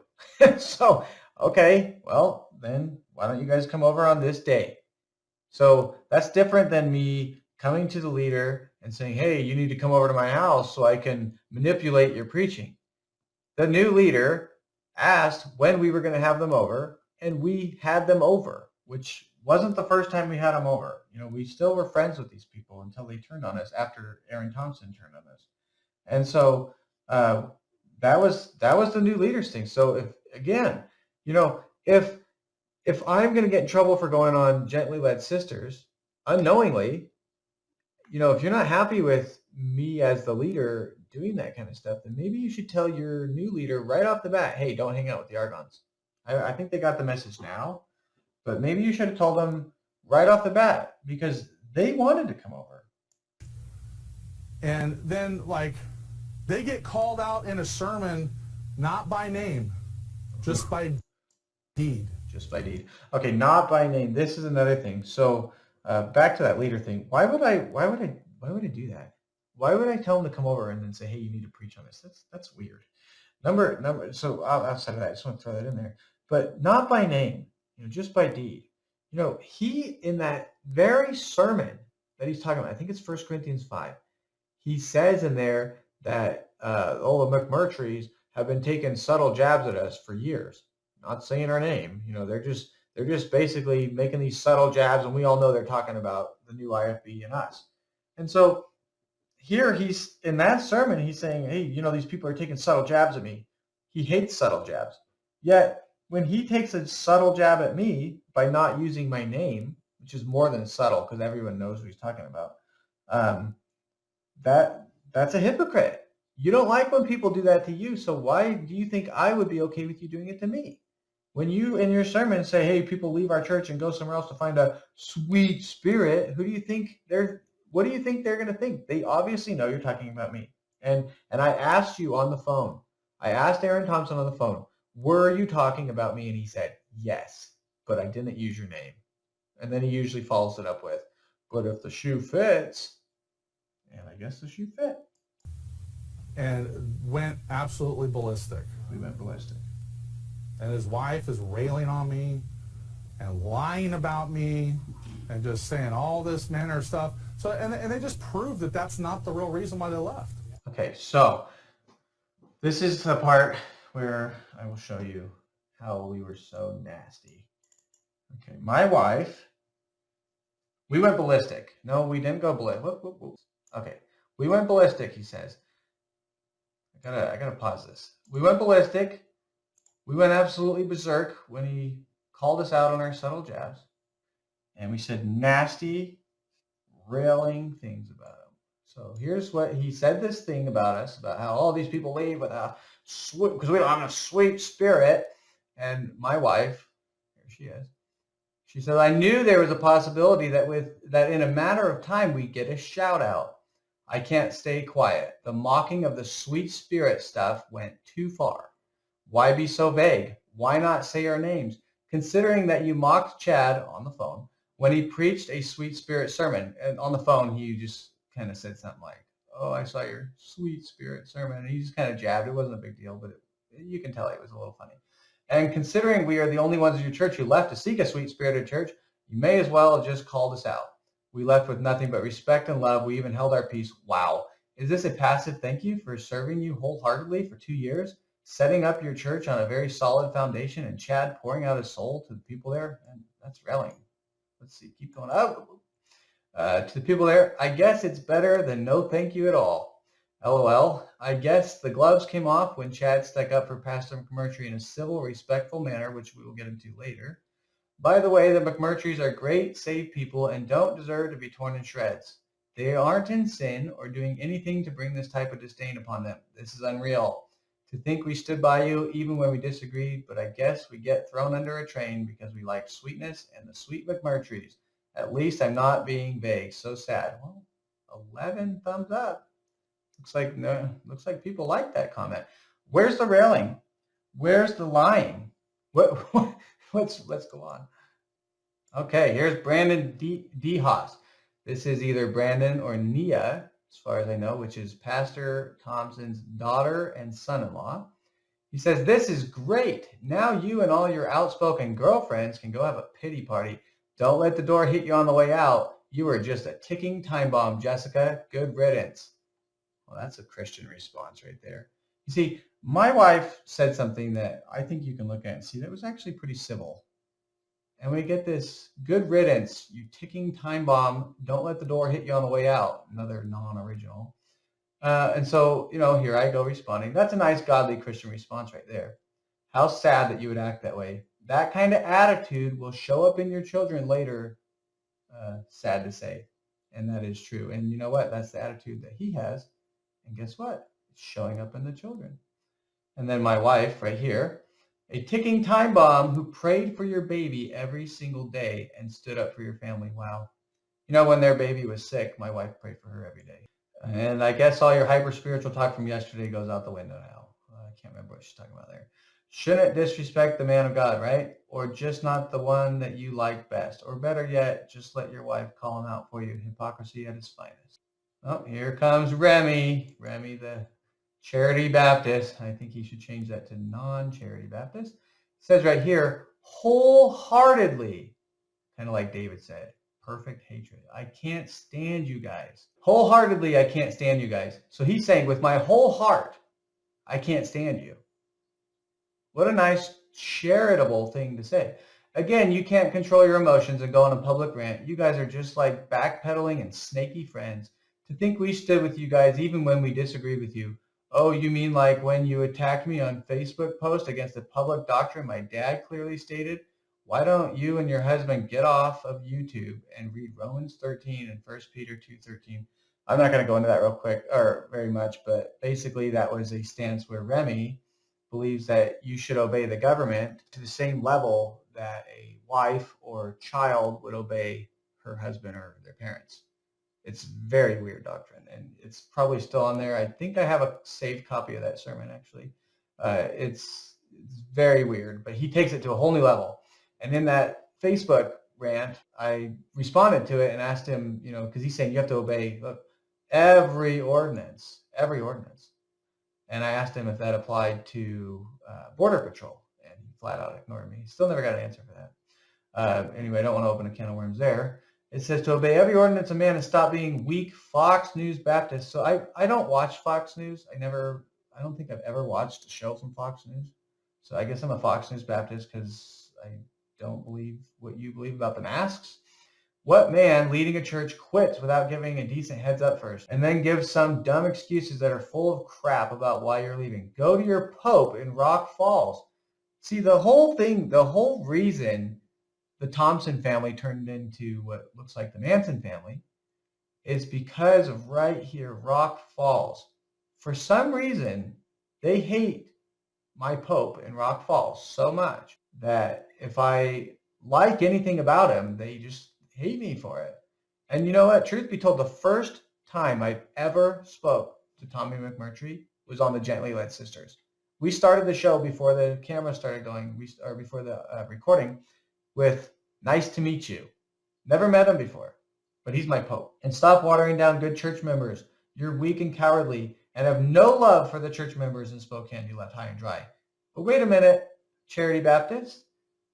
So, okay, well, then why don't you guys come over on this day? So that's different than me coming to the leader and saying, "Hey, you need to come over to my house so I can manipulate your preaching." The new leader asked when we were going to have them over, and we had them over, which wasn't the first time we had them over. We still were friends with these people until they turned on us after Aaron Thompson turned on us. And so that was the new leaders thing. So if I'm going to get in trouble for going on Gently Led Sisters unknowingly, if you're not happy with me as the leader doing that kind of stuff, then maybe you should tell your new leader right off the bat, "Hey, don't hang out with the Argons." I think they got the message now, but maybe you should have told them right off the bat because they wanted to come over. And then, they get called out in a sermon, not by name, just by deed. Just by deed. Okay, not by name. This is another thing. So back to that leader thing. Why would I do that? Why would I tell them to come over and then say, "Hey, you need to preach on this"? That's weird. So outside of that, I just want to throw that in there. But not by name, just by deed. He, in that very sermon that he's talking about, I think it's 1 Corinthians 5, he says in there that all the McMurtry's have been taking subtle jabs at us for years. Not saying our name, they're just basically making these subtle jabs, and we all know they're talking about the new IFB and us. And so here he's in that sermon, he's saying, "Hey, these people are taking subtle jabs at me." He hates subtle jabs. Yet when he takes a subtle jab at me by not using my name, which is more than subtle because everyone knows what he's talking about, that's a hypocrite. You don't like when people do that to you, so why do you think I would be okay with you doing it to me? When you in your sermon say, "Hey, people leave our church and go somewhere else to find a sweet spirit," what do you think they're going to think? They obviously know you're talking about me. And I asked you on the phone. I asked Aaron Thompson on the phone, "Were you talking about me?" And he said, "Yes, but I didn't use your name." And then he usually follows it up with, "But if the shoe fits," and I guess the shoe fit. And went absolutely ballistic. We went ballistic. And his wife is railing on me and lying about me and just saying all this manner of stuff. So, and they just proved that that's not the real reason why they left. Okay, so this is the part where I will show you how we were so nasty. Okay, my wife, we went ballistic. No, we didn't go ballistic. Okay, we went ballistic, he says. I gotta pause this. We went ballistic. We went absolutely berserk when he called us out on our subtle jabs. And we said nasty, railing things about him. So here's what he said, this thing about us, about how all these people leave with a sweet, because we don't have a sweet spirit. And my wife, here she is, she said, "I knew there was a possibility that in a matter of time we'd get a shout out. I can't stay quiet. The mocking of the sweet spirit stuff went too far. Why be so vague? Why not say our names? Considering that you mocked Chad on the phone when he preached a sweet spirit sermon." And on the phone, he just kind of said something like, "Oh, I saw your sweet spirit sermon." And he just kind of jabbed. It wasn't a big deal, but you can tell it was a little funny. "And considering we are the only ones in your church who left to seek a sweet-spirited church, you may as well have just called us out. We left with nothing but respect and love. We even held our peace. Wow. Is this a passive thank you for serving you wholeheartedly for 2 years, setting up your church on a very solid foundation, and Chad pouring out his soul to the people there?" And that's railing. Let's see, keep going up. To the people there, I guess it's better than no thank you at all. LOL. I guess the gloves came off when Chad stuck up for Pastor McMurtry in a civil, respectful manner, which we will get into later. By the way, the McMurtrys are great, saved people and don't deserve to be torn in shreds. They aren't in sin or doing anything to bring this type of disdain upon them. This is unreal. To think we stood by you even when we disagreed, but I guess we get thrown under a train because we like sweetness and the sweet McMurtrys. At least I'm not being vague. So sad. Well, 11 thumbs up. Looks like people like that comment. Where's the railing? Where's the lying? Let's go on. Okay, here's Brandon D. Haas. This is either Brandon or Nia, as far as I know, which is Pastor Thompson's daughter and son-in-law. He says, this is great. Now you and all your outspoken girlfriends can go have a pity party. Don't let the door hit you on the way out. You are just a ticking time bomb, Jessica. Good riddance. Well, that's a Christian response right there. You see, my wife said something that I think you can look at and see that was actually pretty civil. And we get this good riddance, you ticking time bomb, don't let the door hit you on the way out, another non-original. And so, here I go responding. That's a nice, godly Christian response right there. How sad that you would act that way. That kind of attitude will show up in your children later, sad to say. And that is true. And you know what? That's the attitude that he has. And guess what? It's showing up in the children. And then my wife right here, a ticking time bomb who prayed for your baby every single day and stood up for your family. Wow. When their baby was sick, my wife prayed for her every day. And I guess all your hyper-spiritual talk from yesterday goes out the window now. I can't remember what she's talking about there. Shouldn't disrespect the man of God, right? Or just not the one that you like best. Or better yet, just let your wife call him out for you. Hypocrisy at its finest. Oh, here comes Remy. Remy, the Charity Baptist. I think he should change that to non-Charity Baptist. It says right here, wholeheartedly, kind of like David said, perfect hatred. I can't stand you guys. Wholeheartedly, I can't stand you guys. So he's saying, with my whole heart, I can't stand you. What a nice charitable thing to say. Again, you can't control your emotions and go on a public rant. You guys are just like backpedaling and snaky friends. To think we stood with you guys even when we disagreed with you. Oh, you mean like when you attacked me on Facebook post against a public doctrine my dad clearly stated? Why don't you and your husband get off of YouTube and read Romans 13 and 1 Peter 2:13? I'm not going to go into that real quick or very much, but basically that was a stance where Remy believes that you should obey the government to the same level that a wife or child would obey her husband or their parents. It's very weird doctrine, and it's probably still on there. I think I have a saved copy of that sermon, actually. It's very weird, but he takes it to a whole new level. And in that Facebook rant, I responded to it and asked him, because he's saying you have to obey every ordinance. And I asked him if that applied to Border Patrol, and he flat out ignored me. Still never got an answer for that. Anyway, I don't want to open a can of worms there. It says to obey every ordinance of man and stop being weak Fox News Baptist. So I don't watch Fox News. I don't think I've ever watched a show from Fox News. So I guess I'm a Fox News Baptist because I don't believe what you believe about the masks. What man leading a church quits without giving a decent heads up first and then gives some dumb excuses that are full of crap about why you're leaving? Go to your Pope in Rock Falls. See, the whole reason the Thompson family turned into what looks like the Manson family is because of right here, Rock Falls. For some reason, they hate my Pope in Rock Falls so much that if I like anything about him, they just hate me for it. And you know what? Truth be told, the first time I ever spoke to Tommy McMurtry was on the Gently Led Sisters. We started the show before the camera started going, or before the recording, with nice to meet you. Never met him before, but he's my Pope. And stop watering down good church members. You're weak and cowardly and have no love for the church members in Spokane you left high and dry. But wait a minute, Charity Baptist.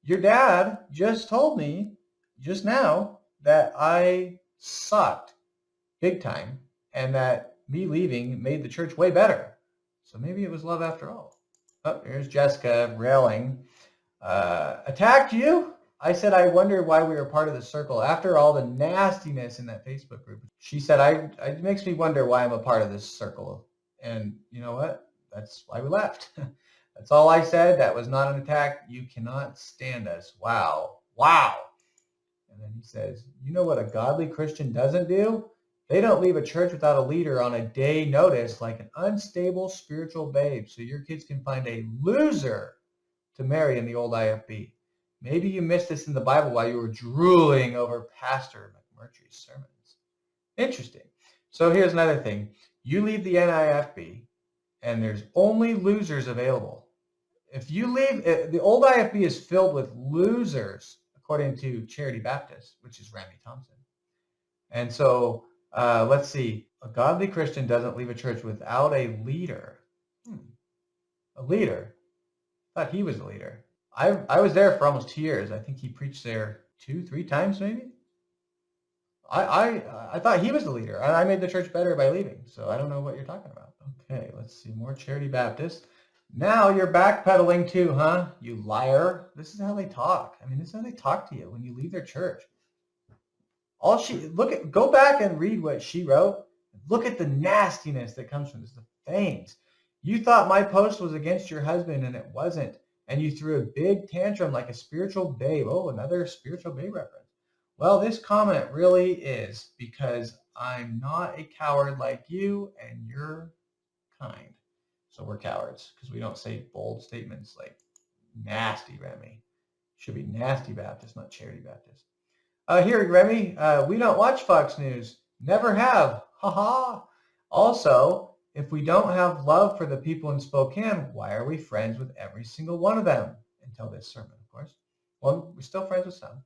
Your dad just told me just now that I sucked big time and that me leaving made the church way better. So maybe it was love after all. Oh, here's Jessica railing. Attacked you? I said, I wonder why we were part of the circle after all the nastiness in that Facebook group. She said, it makes me wonder why I'm a part of this circle. And you know what? That's why we left. That's all I said. That was not an attack. You cannot stand us. Wow. Wow. And then he says, you know what a godly Christian doesn't do? They don't leave a church without a leader on a day notice like an unstable spiritual babe. So your kids can find a loser to marry in the old IFB. Maybe you missed this in the Bible while you were drooling over Pastor McMurtry's sermons. Interesting. So here's another thing. You leave the NIFB and there's only losers available. If you leave, the old IFB is filled with losers, according to Charity Baptist, which is Randy Thompson. And so let's see. A godly Christian doesn't leave a church without a leader. A leader. I thought he was a leader. I was there for almost 2 years. I think he preached there 2-3 times maybe. I thought he was the leader. I made the church better by leaving. So I don't know what you're talking about. Okay, let's see. More Charity Baptist. Now you're backpedaling too, huh? You liar. This is how they talk. I mean, this is how they talk to you when you leave their church. Go back and read what she wrote. Look at the nastiness that comes from this, the things. You thought my post was against your husband and it wasn't. And you threw a big tantrum like a spiritual babe. Oh, another spiritual babe reference. Well, this comment really is because I'm not a coward like you and you're kind. So we're cowards because we don't say bold statements like nasty Remy. Should be nasty Baptist, not Charity Baptist. Here, Remy, we don't watch Fox News. Never have. Ha ha. Also, if we don't have love for the people in Spokane, why are we friends with every single one of them? Until this sermon, of course. Well, we're still friends with some.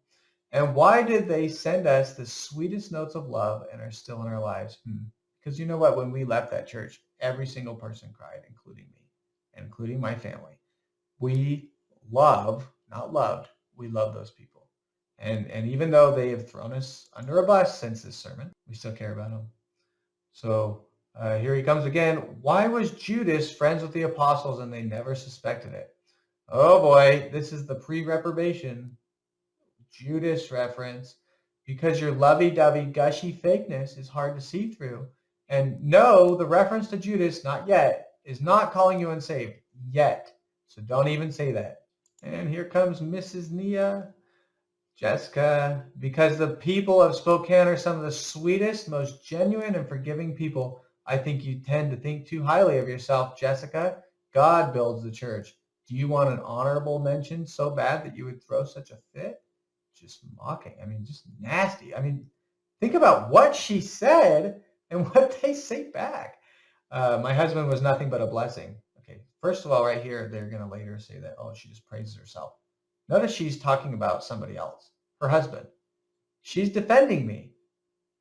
And why did they send us the sweetest notes of love and are still in our lives? Because you know what? When we left that church, every single person cried, including me, and including my family. We love, not loved, we love those people. And even though they have thrown us under a bus since this sermon, we still care about them. So here he comes again. Why was Judas friends with the apostles and they never suspected it? Oh boy, this is the pre-reprobation Judas reference, because your lovey-dovey, gushy fakeness is hard to see through. And no, the reference to Judas, not yet, is not calling you unsaved yet. So don't even say that. And here comes Mrs. Nia. Jessica, because the people of Spokane are some of the sweetest, most genuine and forgiving people. I think you tend to think too highly of yourself, Jessica. God builds the church. Do you want an honorable mention so bad that you would throw such a fit? Just mocking. I mean, just nasty. I mean, think about what she said and what they say back. My husband was nothing but a blessing. Okay, first of all, right here, they're going to later say that, oh, she just praises herself. Notice she's talking about somebody else, her husband. She's defending me.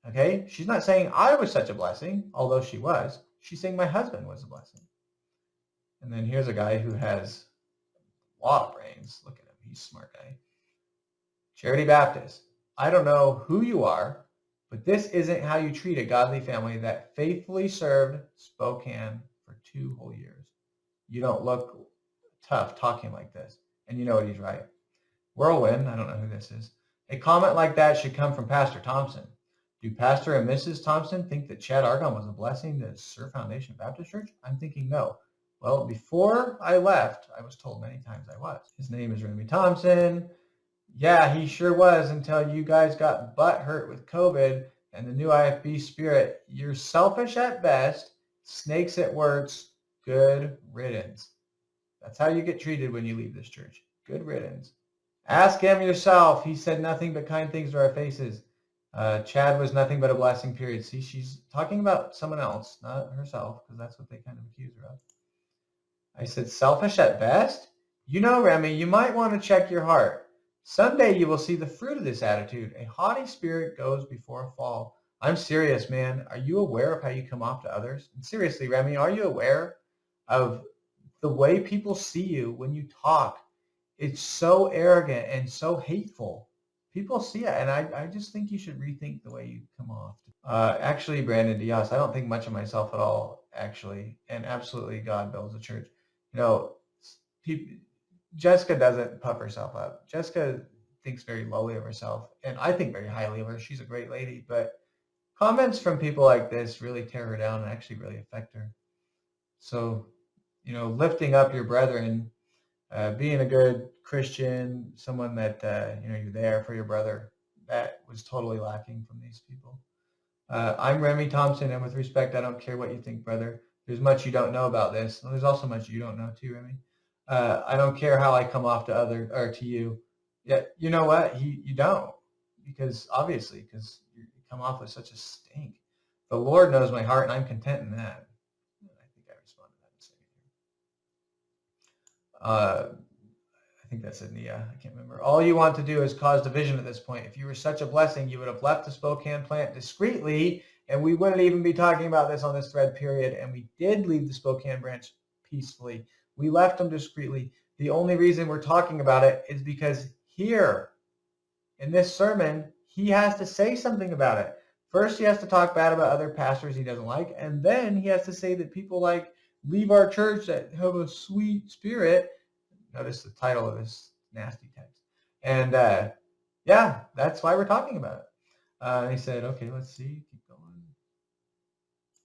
Okay, she's not saying I was such a blessing, although she was. She's saying my husband was a blessing. And then here's a guy who has a lot of brains. Look at him. He's a smart guy. Charity Baptist. I don't know who you are, but this isn't how you treat a godly family that faithfully served Spokane for 2 whole years. You don't look tough talking like this. And you know what, he's right. Whirlwind, I don't know who this is. A comment like that should come from Pastor Thompson. Do Pastor and Mrs. Thompson think that Chad Argon was a blessing to Sur Foundation Baptist Church? I'm thinking no. Well, before I left, I was told many times I was. His name is Remy Thompson. Yeah, he sure was until you guys got butt hurt with COVID and the new IFB spirit. You're selfish at best, snakes at worst, good riddance. That's how you get treated when you leave this church. Good riddance. Ask him yourself. He said nothing but kind things to our faces. Chad was nothing but a blessing, period. See, she's talking about someone else, not herself, because that's what they kind of accuse her of. I said, selfish at best? You know, Remy, you might want to check your heart. Someday you will see the fruit of this attitude. A haughty spirit goes before a fall. I'm serious, man. Are you aware of how you come off to others? And seriously, Remy, are you aware of the way people see you when you talk? It's so arrogant and so hateful. People see it, and I just think you should rethink the way you come off. Actually, Brandon Diaz, I don't think much of myself at all, actually, and absolutely God builds a church. You know, Jessica doesn't puff herself up. Jessica thinks very lowly of herself, and I think very highly of her. She's a great lady, but comments from people like this really tear her down and actually really affect her. So, lifting up your brethren, being a good Christian, someone that, you're there for your brother, that was totally lacking from these people. I'm Remy Thompson, and with respect, I don't care what you think, brother. There's much you don't know about this. And there's also much you don't know too, Remy. I don't care how I come off to you. Yeah, you know what? You don't, because you come off with such a stink. The Lord knows my heart, and I'm content in that. I think I responded to that in a second. I think that's it, Nia. I can't remember. All you want to do is cause division at this point. If you were such a blessing, you would have left the Spokane plant discreetly, and we wouldn't even be talking about this on this thread, period. And we did leave the Spokane branch peacefully. We left them discreetly. The only reason we're talking about it is because here, in this sermon, he has to say something about it. First, he has to talk bad about other pastors he doesn't like, and then he has to say that people leave our church that have a sweet spirit. Notice the title of this nasty text. And that's why we're talking about it. He said, okay, let's see. Keep going.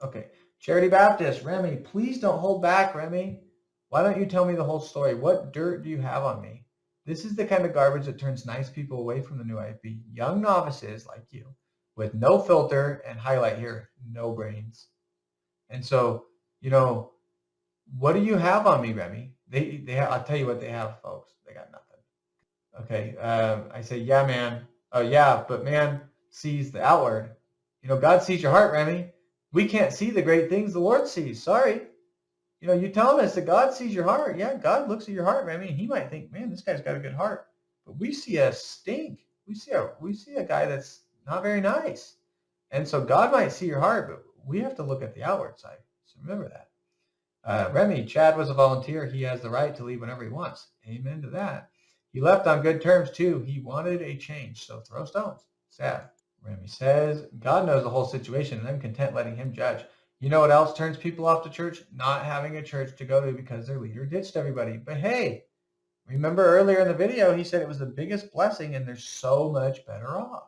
Okay. Charity Baptist, Remy, please don't hold back, Remy. Why don't you tell me the whole story? What dirt do you have on me? This is the kind of garbage that turns nice people away from the new IFB. Young novices like you with no filter, and highlight here, no brains. And so, what do you have on me, Remy? They have, I'll tell you what they have, folks. They got nothing. Okay. I say, yeah, man. Oh, yeah, but man sees the outward. God sees your heart, Remy. We can't see the great things the Lord sees. Sorry. You telling us that God sees your heart. Yeah, God looks at your heart, Remy. He might think, man, this guy's got a good heart. But we see a stink. We see a guy that's not very nice. And so God might see your heart, but we have to look at the outward side. So remember that. Remy, Chad was a volunteer. He has the right to leave whenever he wants. Amen to that. He left on good terms, too. He wanted a change, so throw stones. Sad. Remy says, God knows the whole situation, and I'm content letting him judge. You know what else turns people off to church? Not having a church to go to because their leader ditched everybody. But hey, remember earlier in the video, he said it was the biggest blessing, and they're so much better off.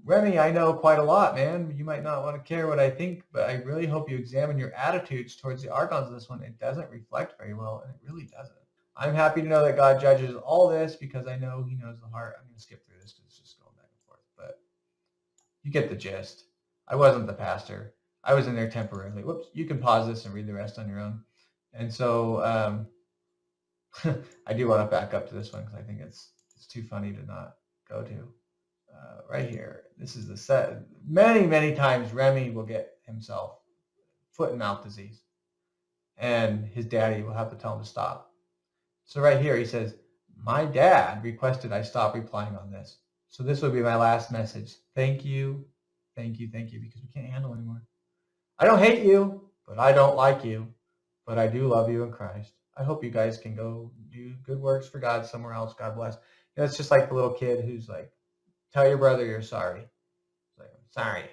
Remy, I know quite a lot, man. You might not want to care what I think, but I really hope you examine your attitudes towards the Argons of this one. It doesn't reflect very well, and it really doesn't. I'm happy to know that God judges all this because I know he knows the heart. I'm going to skip through this because it's just going back and forth, but you get the gist. I wasn't the pastor. I was in there temporarily. Whoops, you can pause this and read the rest on your own. And so I do want to back up to this one because I think it's too funny to not go to. Right here, this is the set. Many, many times Remy will get himself foot and mouth disease, and his daddy will have to tell him to stop. So right here he says, my dad requested I stop replying on this. So this will be my last message. Thank you, thank you, thank you, because we can't handle anymore. I don't hate you, but I don't like you, but I do love you in Christ. I hope you guys can go do good works for God somewhere else. God bless. It's just like the little kid who's like, tell your brother you're sorry. It's like, I'm sorry.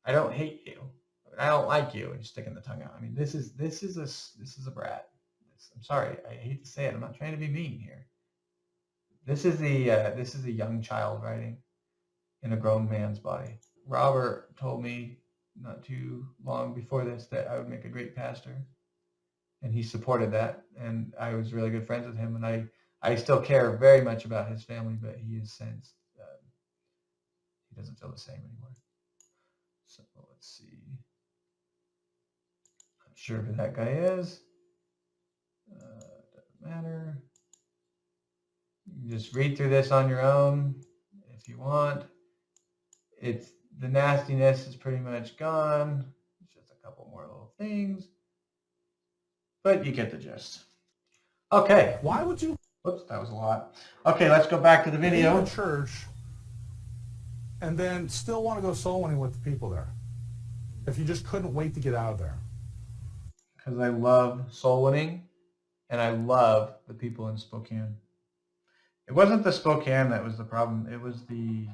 I don't hate you. I don't like you. And you're sticking the tongue out. I mean, this is a brat. I'm sorry. I hate to say it. I'm not trying to be mean here. This is a young child writing in a grown man's body. Robert told me not too long before this that I would make a great pastor, and he supported that. And I was really good friends with him, and I still care very much about his family, but he has since he doesn't feel the same anymore. So let's see. Not sure who that guy is. Doesn't matter. You can just read through this on your own if you want. The nastiness is pretty much gone. It's just a couple more little things. But you get the gist. Okay. Why would you Whoops, that was a lot. Okay, let's go back to the video. leave a church and then still want to go soul winning with the people there if you just couldn't wait to get out of there? Because I love soul winning, and I love the people in Spokane. It wasn't the Spokane that was the problem. It was the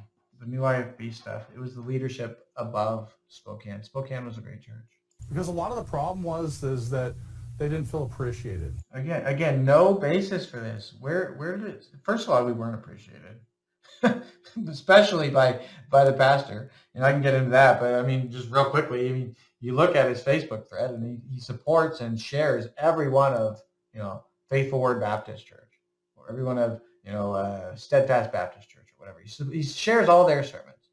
new IFB stuff. It was the leadership above Spokane. Spokane was a great church. Because a lot of the problem is that They didn't feel appreciated. Again, no basis for this. Where did first of all, we weren't appreciated, especially by the pastor. And I can get into that, but I mean, just real quickly, I mean, you look at his Facebook thread, and he supports and shares every one of Faithful Word Baptist Church, or every one of Steadfast Baptist Church, or whatever. He shares all their sermons.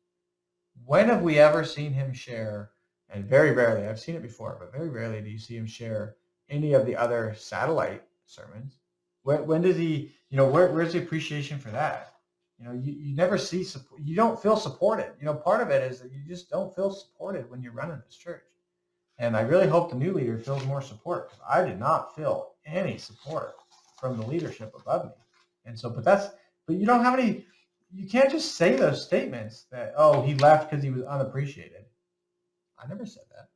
When have we ever seen him share? And very rarely, I've seen it before, but very rarely do you see him share any of the other satellite sermons. When does he, where's the appreciation for that? You never see, you don't feel supported. Part of it is that you just don't feel supported when you're running this church. And I really hope the new leader feels more support, because I did not feel any support from the leadership above me. And so, but you don't have any, you can't just say those statements that, oh, he left because he was unappreciated. I never said that.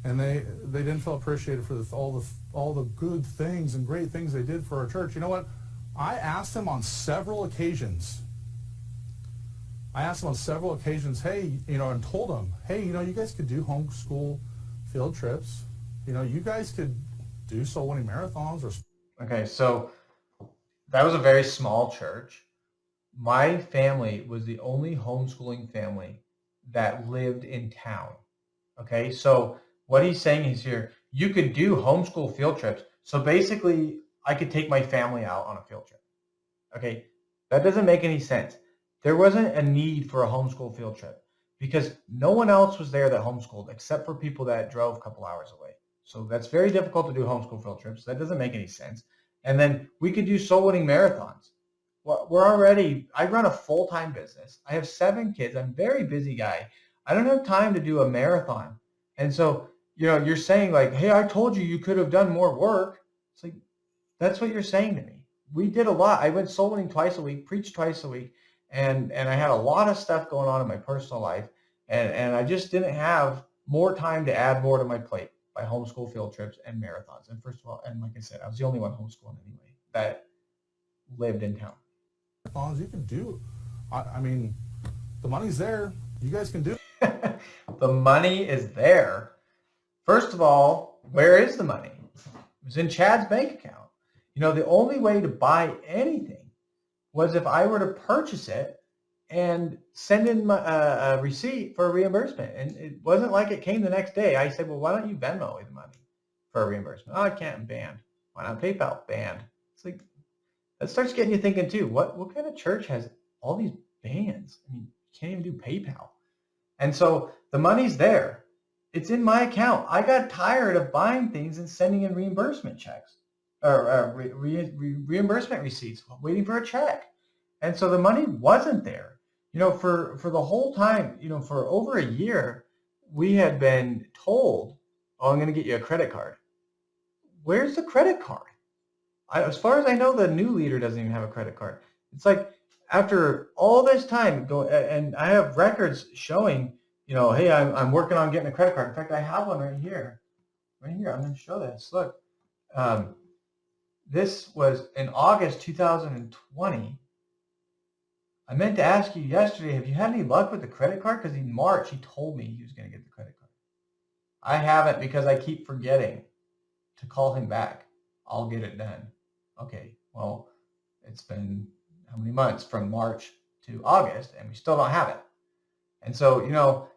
And they didn't feel appreciated for all the good things and great things they did for our church. You know what? I asked them on several occasions. Hey, and told them, hey, you guys could do homeschool field trips. You guys could do soul winning marathons or. Okay, so that was a very small church. My family was the only homeschooling family that lived in town. Okay, so what he's saying is here, you could do homeschool field trips. So basically, I could take my family out on a field trip. Okay, that doesn't make any sense. There wasn't a need for a homeschool field trip because no one else was there that homeschooled except for people that drove a couple hours away. So that's very difficult to do homeschool field trips. That doesn't make any sense. And then we could do soul winning marathons. Well, I run a full-time business. I have 7 kids. I'm a very busy guy. I don't have time to do a marathon. And so, you're saying like, hey, I told you could have done more work. It's like, that's what you're saying to me. We did a lot. I went soul winning twice a week, preached twice a week. And I had a lot of stuff going on in my personal life. And I just didn't have more time to add more to my plate by homeschool field trips and marathons. And first of all, and like I said, I was the only one homeschooling anyway that lived in town. You can do. I mean, the money's there. You guys can do. The money is there. First of all, where is the money? It was in Chad's bank account. The only way to buy anything was if I were to purchase it and send in a receipt for a reimbursement. And it wasn't like it came the next day. I said, well, why don't you Venmo me the money for a reimbursement? Oh, I can't, I'm banned. Why not PayPal? Banned. It's like, that starts getting you thinking too, what kind of church has all these bans? I mean, you can't even do PayPal. And so the money's there. It's in my account. I got tired of buying things and sending in reimbursement checks or reimbursement receipts, waiting for a check. And so the money wasn't there. For the whole time, for over a year, we had been told, oh, I'm going to get you a credit card. Where's the credit card? As far as I know, the new leader doesn't even have a credit card. It's like after all this time, and I have records showing, hey, I'm working on getting a credit card. In fact, I have one right here. Right here, I'm going to show this. Look, this was in August 2020. I meant to ask you yesterday, have you had any luck with the credit card? Because in March, he told me he was going to get the credit card. I haven't because I keep forgetting to call him back. I'll get it done. Okay, well, it's been how many months from March to August, and we still don't have it. And so,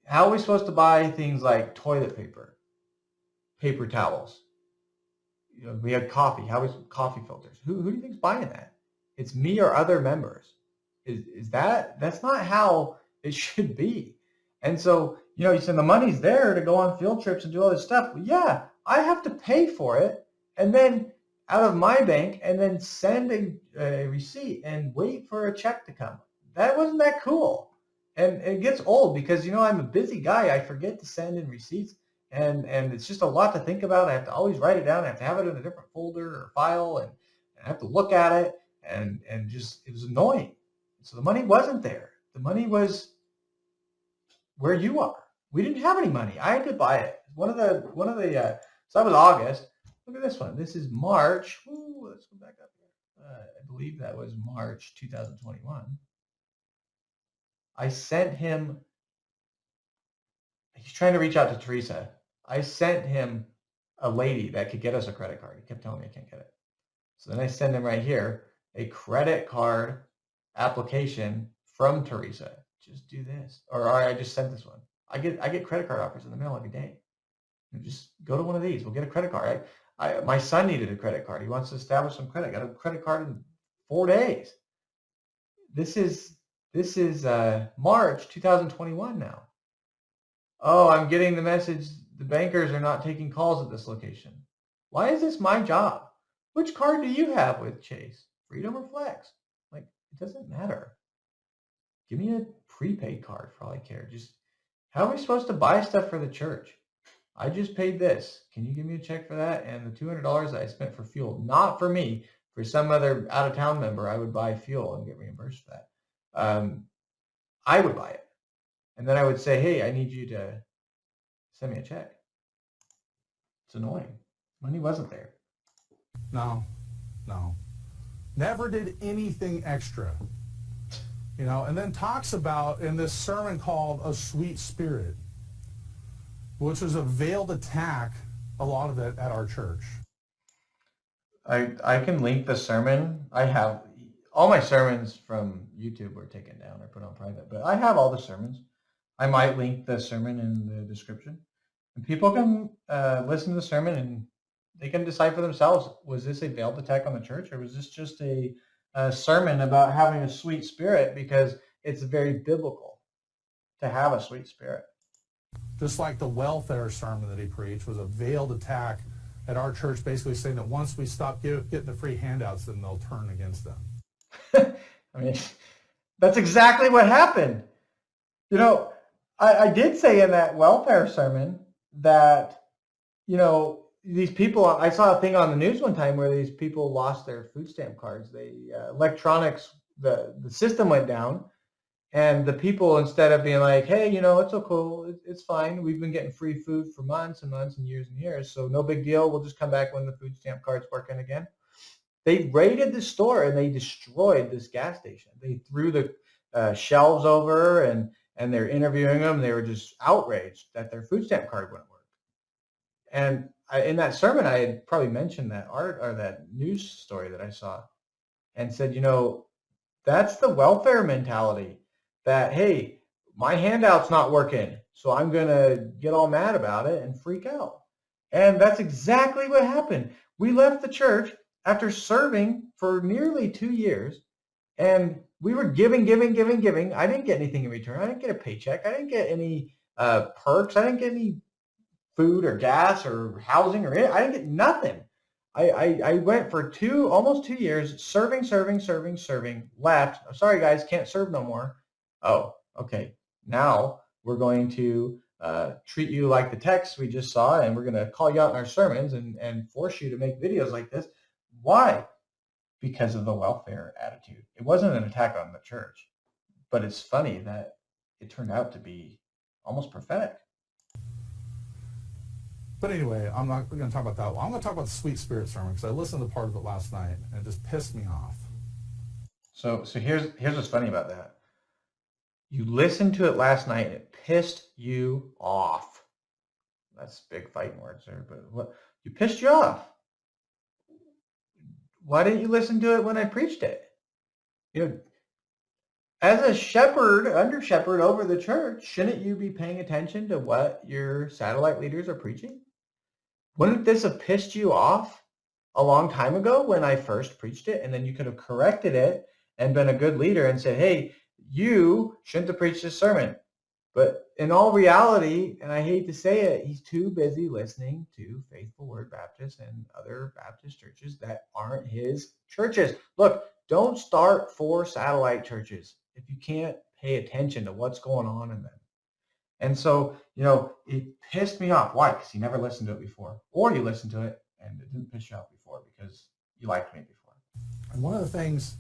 how are we supposed to buy things like toilet paper, paper towels? We had coffee. How is coffee filters? Who do you think's buying that? It's me or other members. That's not how it should be. And so, you said the money's there to go on field trips and do all this stuff. Well, yeah, I have to pay for it and then out of my bank and then send a receipt and wait for a check to come. That wasn't that cool. And it gets old because, I'm a busy guy. I forget to send in receipts and it's just a lot to think about. I have to always write it down. I have to have it in a different folder or file and I have to look at it and just, it was annoying. So the money wasn't there. The money was where you are. We didn't have any money. I had to buy it. So that was August. Look at this one. This is March. Ooh, let's go back up here. I believe that was March 2021. I sent him, he's trying to reach out to Teresa. I sent him a lady that could get us a credit card. He kept telling me I can't get it. So then I send him right here a credit card application from Teresa. Just do this. Or I just sent this one. I get credit card offers in the mail every day. Just go to one of these. We'll get a credit card. My son needed a credit card. He wants to establish some credit. Got a credit card in 4 days. This is March 2021 now. Oh, I'm getting the message the bankers are not taking calls at this location. Why is this my job? Which card do you have with Chase? Freedom or Flex? Like, it doesn't matter. Give me a prepaid card for all I care. Just, how are we supposed to buy stuff for the church? I just paid this. Can you give me a check for that? And the $200 that I spent for fuel, not for me, for some other out-of-town member, I would buy fuel and get reimbursed for that. I would buy it. And then I would say, hey, I need you to send me a check. It's annoying. Money wasn't there. No. Never did anything extra. And then talks about in this sermon called A Sweet Spirit, which was a veiled attack, a lot of it at our church. I can link the sermon. I have all my sermons from YouTube were taken down or put on private, but I have all the sermons. I might link the sermon in the description. And people can listen to the sermon and they can decide for themselves, was this a veiled attack on the church, or was this just a sermon about having a sweet spirit, because it's very biblical to have a sweet spirit. Just like the welfare sermon that he preached was a veiled attack at our church, basically saying that once we stop getting the free handouts, then they'll turn against them. I mean, that's exactly what happened. I did say in that welfare sermon that, these people, I saw a thing on the news one time where these people lost their food stamp cards. Electronics, the system went down, and the people, instead of being like, hey, it's so cool, it's fine, we've been getting free food for months and months and years, so no big deal, we'll just come back when the food stamp card's working again. They raided the store and they destroyed this gas station. They threw the shelves over, and they're interviewing them. They were just outraged that their food stamp card wouldn't work. And in that sermon, I had probably mentioned that that news story that I saw, and said, that's the welfare mentality. That, hey, my handout's not working, so I'm going to get all mad about it and freak out. And that's exactly what happened. We left the church after serving for nearly 2 years, and we were giving. I didn't get anything in return. I didn't get a paycheck. I didn't get any perks. I didn't get any food or gas or housing or anything. I didn't get nothing. I went for almost 2 years, serving, left. I'm sorry, guys, can't serve no more. Oh, okay. Now we're going to treat you like the text we just saw, and we're going to call you out in our sermons and force you to make videos like this. Why? Because of the welfare attitude. It wasn't an attack on the church, but it's funny that it turned out to be almost prophetic. But anyway, I'm not going to talk about that one. I'm going to talk about the Sweet Spirit sermon, because I listened to part of it last night and it just pissed me off. So here's what's funny about that. You listened to it last night and it pissed you off. That's big fighting words there, but what? You pissed you off. Why didn't you listen to it when I preached it? As a shepherd, under shepherd over the church, shouldn't you be paying attention to what your satellite leaders are preaching? Wouldn't this have pissed you off a long time ago when I first preached it? And then you could have corrected it and been a good leader and said, hey, you shouldn't have preached this sermon. But in all reality, and I hate to say it, he's too busy listening to Faithful Word Baptist and other Baptist churches that aren't his churches. Look, don't start 4 satellite churches if you can't pay attention to what's going on in them. And so, it pissed me off. Why? Because you never listened to it before. Or you listened to it and it didn't piss you off before because you liked me before. And one of the things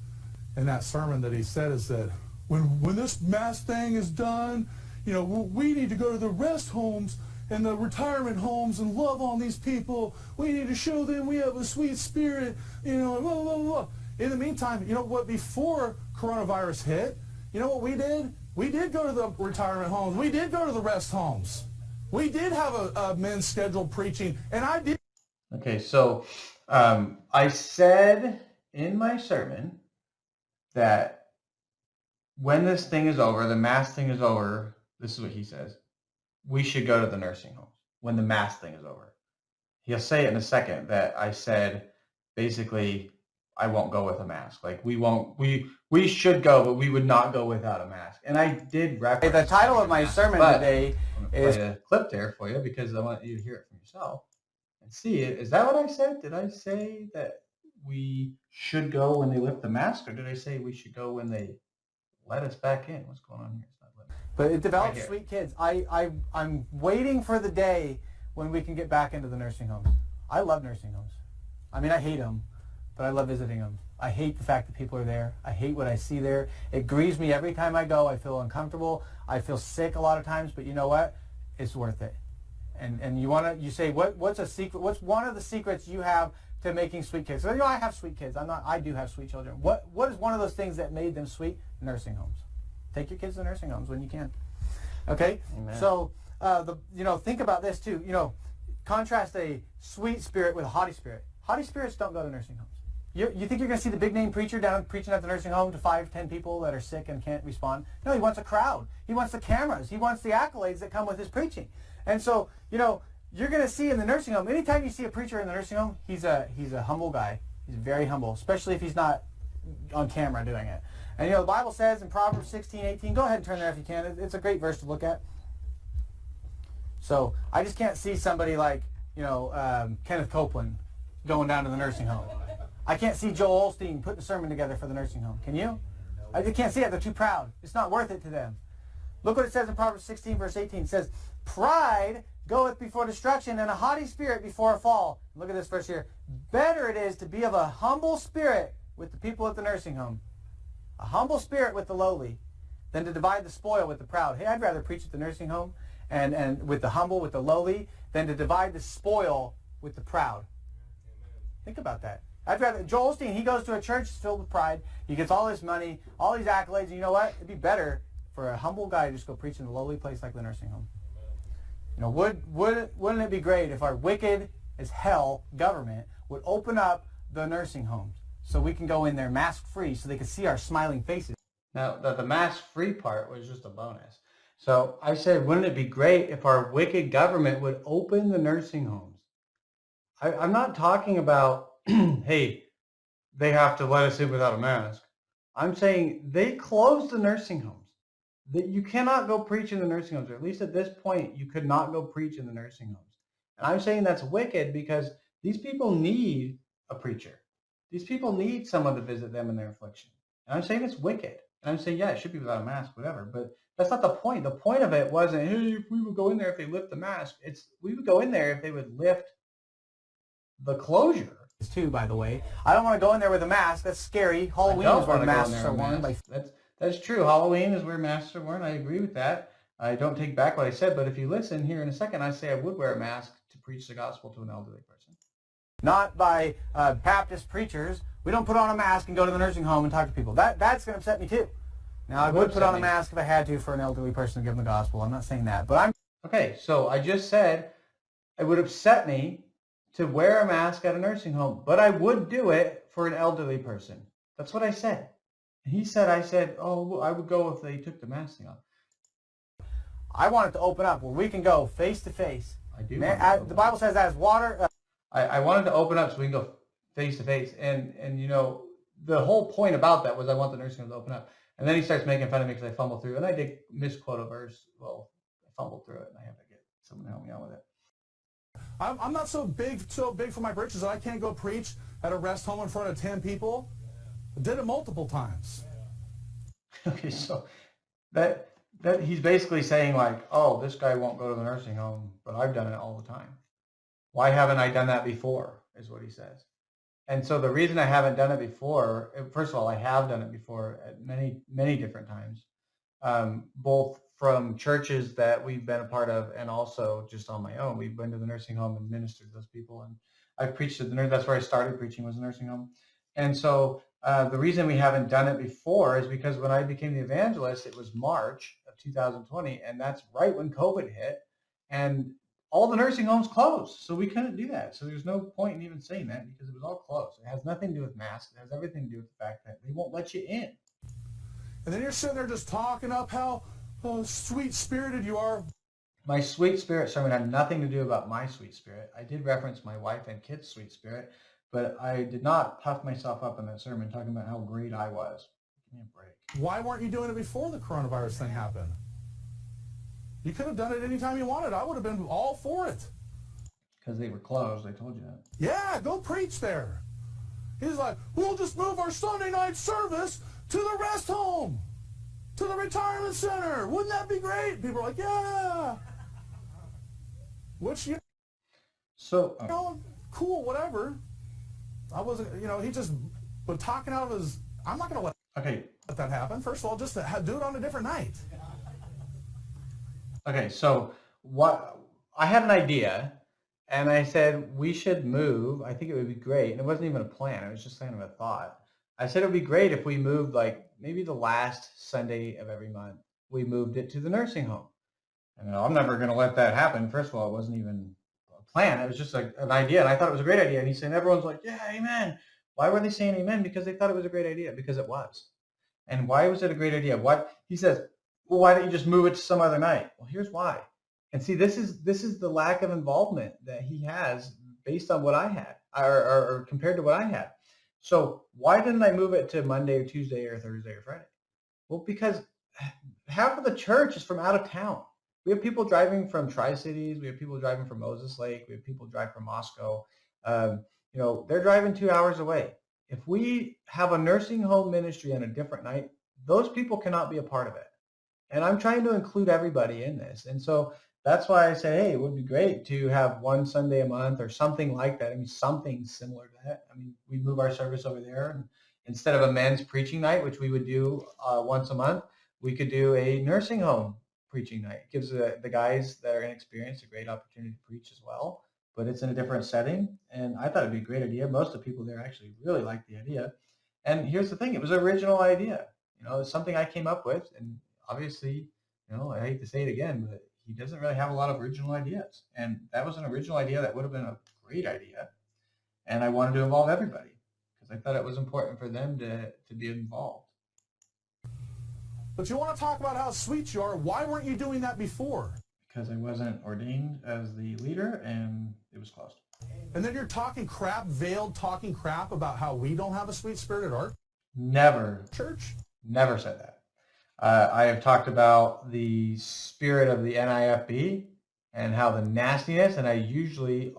in that sermon that he said is that when this mass thing is done, we need to go to the rest homes and the retirement homes and love on these people. We need to show them we have a sweet spirit, blah, blah, blah. In the meantime, before coronavirus hit, what we did? We did go to the retirement homes. We did go to the rest homes. We did have a men's scheduled preaching, and I did. Okay, so I said in my sermon that when this thing is over, the mass thing is over, this is what he says, we should go to the nursing homes when the mass thing is over. He'll say it in a second that I said, basically, I won't go with a mask. Like we should go, but we would not go without a mask. And I did reference The title of my sermon today I'm going to play a clip there for you because I want you to hear it for yourself and see it. Is that what I said? Did I say that we should go when they lift the mask, or did I say we should go when they let us back in? What's going on here? It's not letting me. But it develops Right sweet kids. I'm waiting for the day when we can get back into the nursing homes. I love nursing homes. I mean, I hate them, but I love visiting them. I hate the fact that people are there. I hate what I see there. It grieves me every time I go. I feel uncomfortable. I feel sick a lot of times, but you know what? It's worth it. And you say, what's a secret? What's one of the secrets you have to making sweet kids? So, I have sweet kids. I do have sweet children. What is one of those things that made them sweet? Nursing homes. Take your kids to nursing homes when you can. Okay? Amen. So, think about this too. Contrast a sweet spirit with a haughty spirit. Haughty spirits don't go to nursing homes. You think you're going to see the big name preacher down preaching at the nursing home to 5-10 people that are sick and can't respond? No, he wants a crowd. He wants the cameras. He wants the accolades that come with his preaching. And so, you're going to see in the nursing home, anytime you see a preacher in the nursing home, he's a humble guy. He's very humble, especially if he's not on camera doing it. And the Bible says in Proverbs 16:18, go ahead and turn there if you can. It's a great verse to look at. So I just can't see somebody like, Kenneth Copeland going down to the nursing home. I can't see Joel Osteen putting a sermon together for the nursing home. Can you? I just can't see it. They're too proud. It's not worth it to them. Look what it says in Proverbs 16, verse 18. It says, pride goeth before destruction, and a haughty spirit before a fall. Look at this verse here. Better it is to be of a humble spirit with the people at the nursing home, a humble spirit with the lowly, than to divide the spoil with the proud. Hey, I'd rather preach at the nursing home and with the humble, with the lowly, than to divide the spoil with the proud. Think about that. I'd rather, Joel Osteen, he goes to a church filled with pride. He gets all this money, all these accolades, and you know what? It'd be better for a humble guy to just go preach in a lowly place like the nursing home. Wouldn't it be great if our wicked as hell government would open up the nursing homes so we can go in there mask-free so they can see our smiling faces? Now, the mask-free part was just a bonus. So I said, wouldn't it be great if our wicked government would open the nursing homes? I'm not talking about, hey, they have to let us in without a mask. I'm saying they closed the nursing homes. That you cannot go preach in the nursing homes, or at least at this point, you could not go preach in the nursing homes. And I'm saying that's wicked because these people need a preacher. These people need someone to visit them in their affliction. And I'm saying it's wicked. And I'm saying, yeah, it should be without a mask, whatever. But that's not the point. The point of it wasn't, hey, if we would go in there if they lift the mask. We would go in there if they would lift the closure. Too, by the way. I don't want to go in there with a mask. That's scary. Halloween is where masks are worn. That's true. Halloween is where masks are worn. I agree with that. I don't take back what I said, but if you listen here in a second, I say I would wear a mask to preach the gospel to an elderly person. Not by Baptist preachers. We don't put on a mask and go to the nursing home and talk to people. That's going to upset me too. Now, I would put on a mask if I had to for an elderly person to give them the gospel. I'm not saying that, but I'm... Okay, so I just said it would upset me to wear a mask at a nursing home, but I would do it for an elderly person. That's what I said. And I said, oh, I would go if they took the mask thing off. I want it to open up where we can go face to face. I do. The Bible says as water... I wanted to open up so we can go face to face. And the whole point about that was I want the nursing home to open up. And then he starts making fun of me because I fumbled through. And I did misquote a verse. Well, I fumbled through it, and I have to get someone to help me out with it. I'm not so big for my britches that I can't go preach at a rest home in front of 10 people. I did it multiple times. Okay, so that he's basically saying like, oh, this guy won't go to the nursing home, but I've done it all the time. Why haven't I done that before, is what he says. And so the reason I haven't done it before, first of all, I have done it before at many, many different times, both from churches that we've been a part of and also just on my own. We've been to the nursing home and ministered to those people. And I preached at the nurse. That's where I started preaching, was the nursing home. And so the reason we haven't done it before is because when I became the evangelist, it was March of 2020, and that's right when COVID hit. and all the nursing homes closed, so we couldn't do that. So there's no point in even saying that because it was all closed. It has nothing to do with masks. It has everything to do with the fact that they won't let you in. And then you're sitting there just talking up how sweet-spirited you are. My sweet spirit sermon had nothing to do about my sweet spirit. I did reference my wife and kids' sweet spirit, but I did not puff myself up in that sermon talking about how great I was. Give me a break. Why weren't you doing it before the coronavirus thing happened? You could have done it anytime you wanted. I would have been all for it. Because they were closed, I told you that. Yeah, go preach there. He's like, we'll just move our Sunday night service to the rest home, to the retirement center. Wouldn't that be great? People are like, yeah. Which, So, cool, whatever. I wasn't, he just, but talking out of his, I'm not going to let that happen. First of all, just to do it on a different night. Okay, so I had an idea, and I said we should move. I think it would be great, and it wasn't even a plan. It was just kind of a thought. I said it would be great if we moved like maybe the last Sunday of every month. We moved it to the nursing home. And I'm never going to let that happen. First of all, it wasn't even a plan. It was just like an idea, and I thought it was a great idea. And he's saying, everyone's like, yeah, amen. Why were they saying amen? Because they thought it was a great idea, because it was. And why was it a great idea? He says, well, why don't you just move it to some other night? Well, here's why. And see, this is the lack of involvement that he has based on what I had, or compared to what I had. So why didn't I move it to Monday or Tuesday or Thursday or Friday? Well, because half of the church is from out of town. We have people driving from Tri-Cities. We have people driving from Moses Lake. We have people drive from Moscow. They're driving 2 hours away. If we have a nursing home ministry on a different night, those people cannot be a part of it. And I'm trying to include everybody in this. And so that's why I say, hey, it would be great to have one Sunday a month or something like that. I mean, something similar to that. I mean, we move our service over there. And instead of a men's preaching night, which we would do once a month, we could do a nursing home preaching night. It gives the guys that are inexperienced a great opportunity to preach as well, but it's in a different setting. And I thought it'd be a great idea. Most of the people there actually really liked the idea. And here's the thing, it was an original idea. It's something I came up with, and obviously, I hate to say it again, but he doesn't really have a lot of original ideas. And that was an original idea that would have been a great idea. And I wanted to involve everybody because I thought it was important for them to be involved. But you want to talk about how sweet you are. Why weren't you doing that before? Because I wasn't ordained as the leader, and it was closed. And then you're talking crap about how we don't have a sweet spirit at our church? Never said that. I have talked about the spirit of the NIFB and how the nastiness, and I usually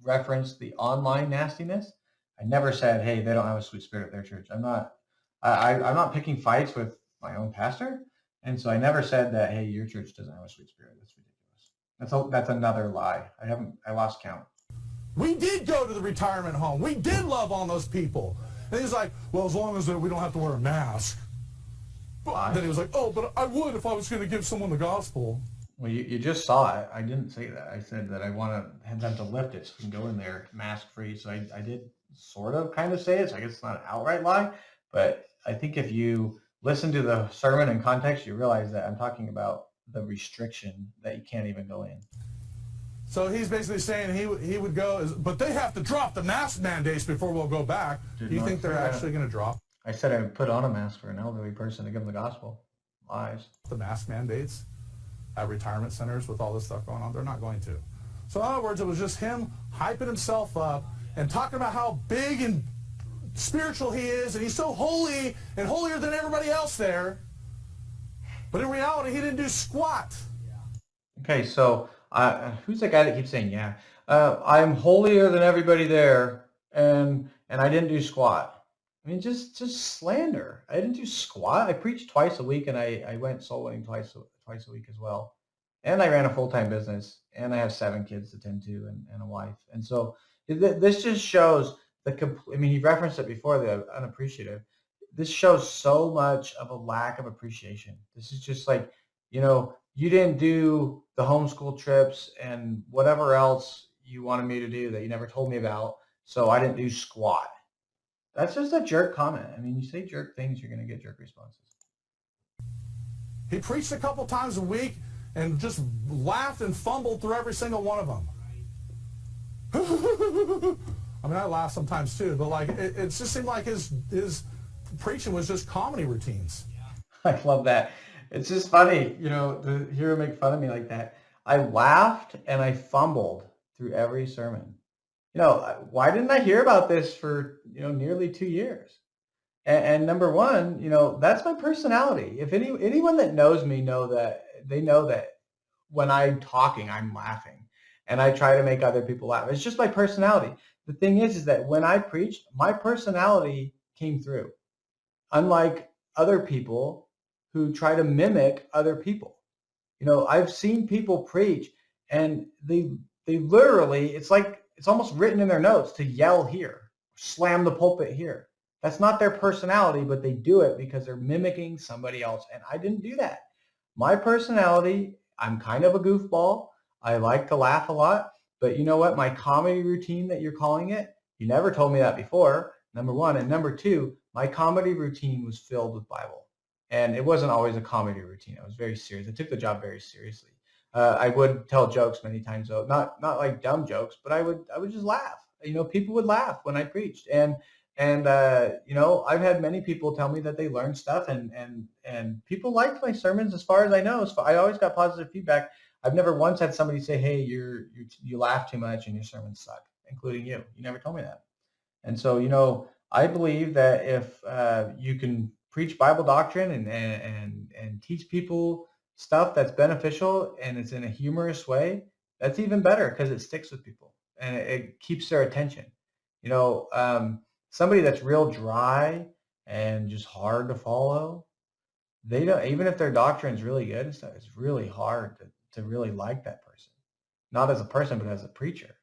reference the online nastiness. I never said, hey, they don't have a sweet spirit at their church. I'm not picking fights with my own pastor, and so I never said that, hey, your church doesn't have a sweet spirit. That's ridiculous. That's another lie. I lost count. We did go to the retirement home. We did love on those people. And he's like, well, as long as we don't have to wear a mask. But then he was like, oh, but I would if I was going to give someone the gospel. Well, you just saw it. I didn't say that. I said that I want them to lift it so we can go in there mask-free. So I did sort of kind of say it. So I guess it's not an outright lie. But I think if you listen to the sermon in context, you realize that I'm talking about the restriction that you can't even go in. So he's basically saying he would go, but they have to drop the mask mandates before we'll go back. Do you think they're actually going to drop? I said I would put on a mask for an elderly person to give them the gospel. Lies. The mask mandates at retirement centers with all this stuff going on, they're not going to. So in other words, it was just him hyping himself up and talking about how big and spiritual he is, and he's so holy and holier than everybody else there. But in reality, he didn't do squat. Okay, so who's that guy that keeps saying, yeah, I'm holier than everybody there, and I didn't do squat? I mean, just slander. I didn't do squat. I preached twice a week, and I went soul winning twice a week as well. And I ran a full-time business, and I have 7 kids to tend to and a wife. And so this just shows he referenced it before, the unappreciative. This shows so much of a lack of appreciation. This is just like, you didn't do the homeschool trips and whatever else you wanted me to do that you never told me about, so I didn't do squat. That's just a jerk comment. I mean, you say jerk things, you're going to get jerk responses. He preached a couple times a week, and just laughed and fumbled through every single one of them. I mean, I laugh sometimes too, but like it just seemed like his preaching was just comedy routines. I love that. It's just funny, to hear him make fun of me like that. I laughed and I fumbled through every sermon. Why didn't I hear about this for, nearly 2 years? And number one, that's my personality. If anyone that knows me know that when I'm talking, I'm laughing and I try to make other people laugh. It's just my personality. The thing is that when I preached, my personality came through. Unlike other people who try to mimic other people. I've seen people preach and they literally, it's almost written in their notes to yell here, slam the pulpit here. That's not their personality, but they do it because they're mimicking somebody else. And I didn't do that. My personality, I'm kind of a goofball. I like to laugh a lot. But you know what? My comedy routine that you're calling it, you never told me that before, number one. And number two, my comedy routine was filled with Bible. And it wasn't always a comedy routine. I was very serious. I took the job very seriously. I would tell jokes many times, though, not like dumb jokes, but I would just laugh. People would laugh when I preached. And I've had many people tell me that they learned stuff and people liked my sermons as far as I know. So I always got positive feedback. I've never once had somebody say, hey, you laugh too much and your sermons suck, including you. You never told me that. And so, I believe that if you can preach Bible doctrine and teach people stuff that's beneficial and it's in a humorous way, that's even better because it sticks with people and it keeps their attention. Somebody that's real dry and just hard to follow, they don't, even if their doctrine is really good and stuff, it's really hard to really like that person. Not as a person, but as a preacher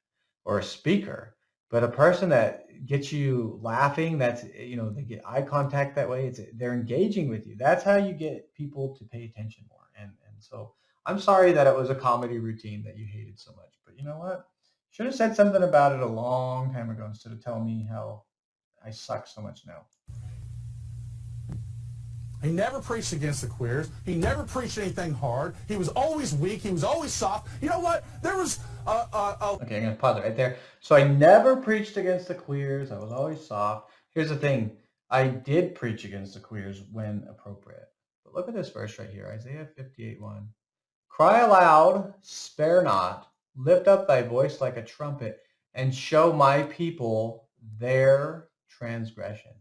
or a speaker. But a person that gets you laughing, that's, they get eye contact that way. They're engaging with you. That's how you get people to pay attention more. And so I'm sorry that it was a comedy routine that you hated so much. But you know what? Should have said something about it a long time ago instead of telling me how I suck so much now. He never preached against the queers. He never preached anything hard. He was always weak. He was always soft. You know what? There was Okay, I'm going to pause it right there. So I never preached against the queers. I was always soft. Here's the thing. I did preach against the queers when appropriate. But look at this verse right here, Isaiah 58:1. Cry aloud, spare not, lift up thy voice like a trumpet, and show my people their transgression,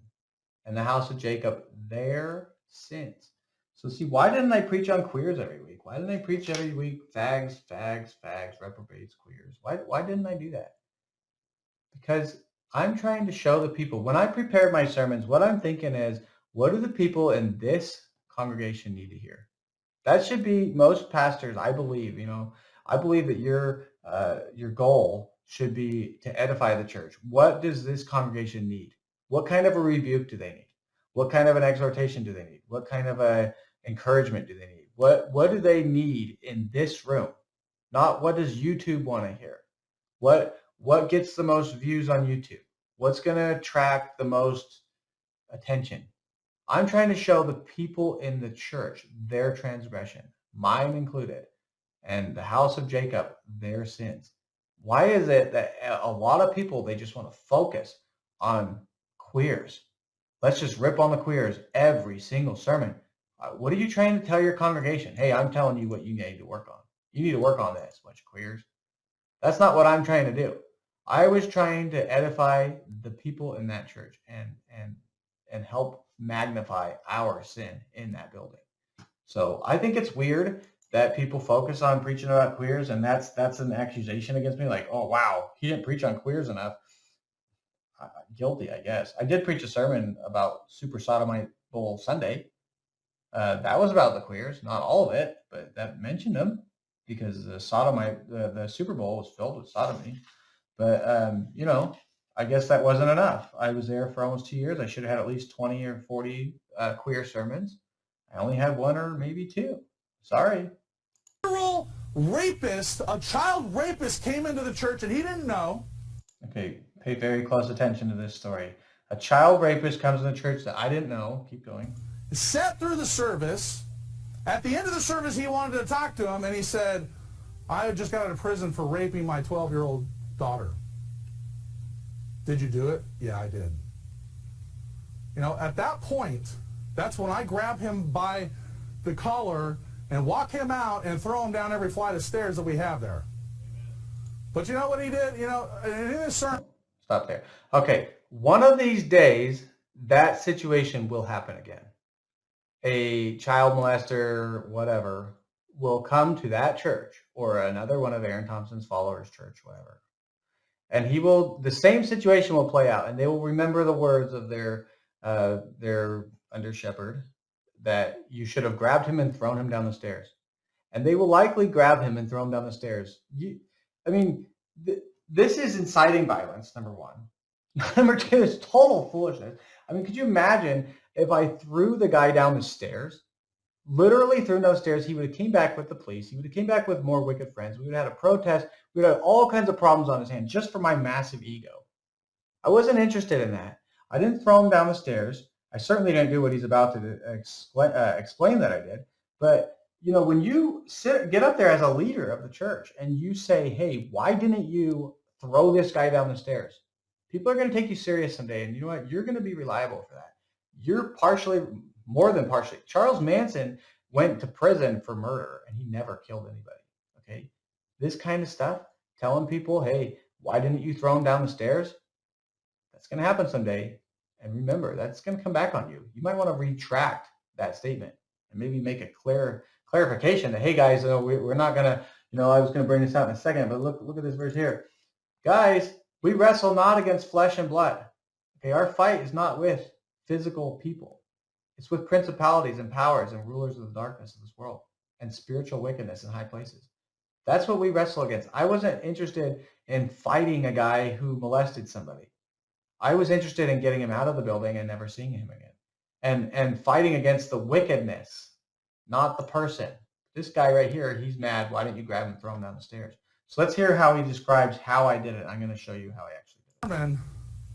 and the house of Jacob their sins. So see, why didn't I preach on queers every week? Why didn't I preach every week fags, reprobates, queers? Why didn't I do that? Because I'm trying to show the people. When I prepared my sermons, what I'm thinking is, what do the people in this congregation need to hear? That should be most pastors, I believe. I believe that your goal should be to edify the church. What does this congregation need? What kind of a rebuke do they need? What kind of an exhortation do they need? What kind of a encouragement do they need? What do they need in this room? Not what does YouTube want to hear? What gets the most views on YouTube? What's going to attract the most attention? I'm trying to show the people in the church their transgression, mine included, and the house of Jacob their sins. Why is it that a lot of people, they just want to focus on queers? Let's just rip on the queers every single sermon. What are you trying to tell your congregation? Hey, I'm telling you what you need to work on. You need to work on this, bunch of queers. That's not what I'm trying to do. I was trying to edify the people in that church and help magnify our sin in that building. So I think it's weird that people focus on preaching about queers, and that's an accusation against me. Like, oh wow, he didn't preach on queers enough. Guilty, I guess. I did preach a sermon about Super Sodomite Bowl Sunday. That was about the queers, not all of it, but that mentioned them because the Super Bowl was filled with sodomy. But I guess that wasn't enough. I was there for almost 2 years. I should have had at least 20 or 40 queer sermons. I only had one or maybe two. Sorry. A child rapist came into the church and he didn't know. Okay, pay very close attention to this story. A child rapist comes in the church that I didn't know. Keep going. Sat through the service At the end of the service, he wanted to talk to him, and he said, I just got out of prison for raping my 12-year-old daughter. Did you do it? Yeah, I did. You know, at that point, that's when I grab him by the collar and walk him out and throw him down every flight of stairs that we have there. But you know what he did? You know, in his sermon... Stop there. Okay, one of these days, that situation will happen again. A child molester, whatever, will come to that church or another one of Aaron Thompson's followers' church, whatever. And the same situation will play out, and they will remember the words of their under shepherd that you should have grabbed him and thrown him down the stairs. And they will likely grab him and throw him down the stairs. This is inciting violence, number one. Number two is total foolishness. I mean, could you imagine if I threw the guy down the stairs, literally threw him down the stairs, he would have came back with the police. He would have came back with more wicked friends. We would have had a protest. We would have all kinds of problems on his hands just for my massive ego. I wasn't interested in that. I didn't throw him down the stairs. I certainly didn't do what he's about to explain that I did. But, you know, when you get up there as a leader of the church and you say, hey, why didn't you throw this guy down the stairs? People are going to take you serious someday. And you know what? You're going to be reliable for that. You're more than partially. Charles Manson went to prison for murder and he never killed anybody. Okay. This kind of stuff, telling people, hey, why didn't you throw him down the stairs? That's going to happen someday. And remember, that's going to come back on you. You might want to retract that statement and maybe make a clarification that, hey guys, we're not going to, I was going to bring this out in a second, but look at this verse here. Guys, we wrestle not against flesh and blood. Okay, our fight is not with physical people. It's with principalities and powers and rulers of the darkness of this world and spiritual wickedness in high places. That's what we wrestle against. I wasn't interested in fighting a guy who molested somebody. I was interested in getting him out of the building and never seeing him again. And fighting against the wickedness, not the person. This guy right here, he's mad. Why didn't you grab him and throw him down the stairs? So let's hear how he describes how I did it. I'm going to show you how I actually did it.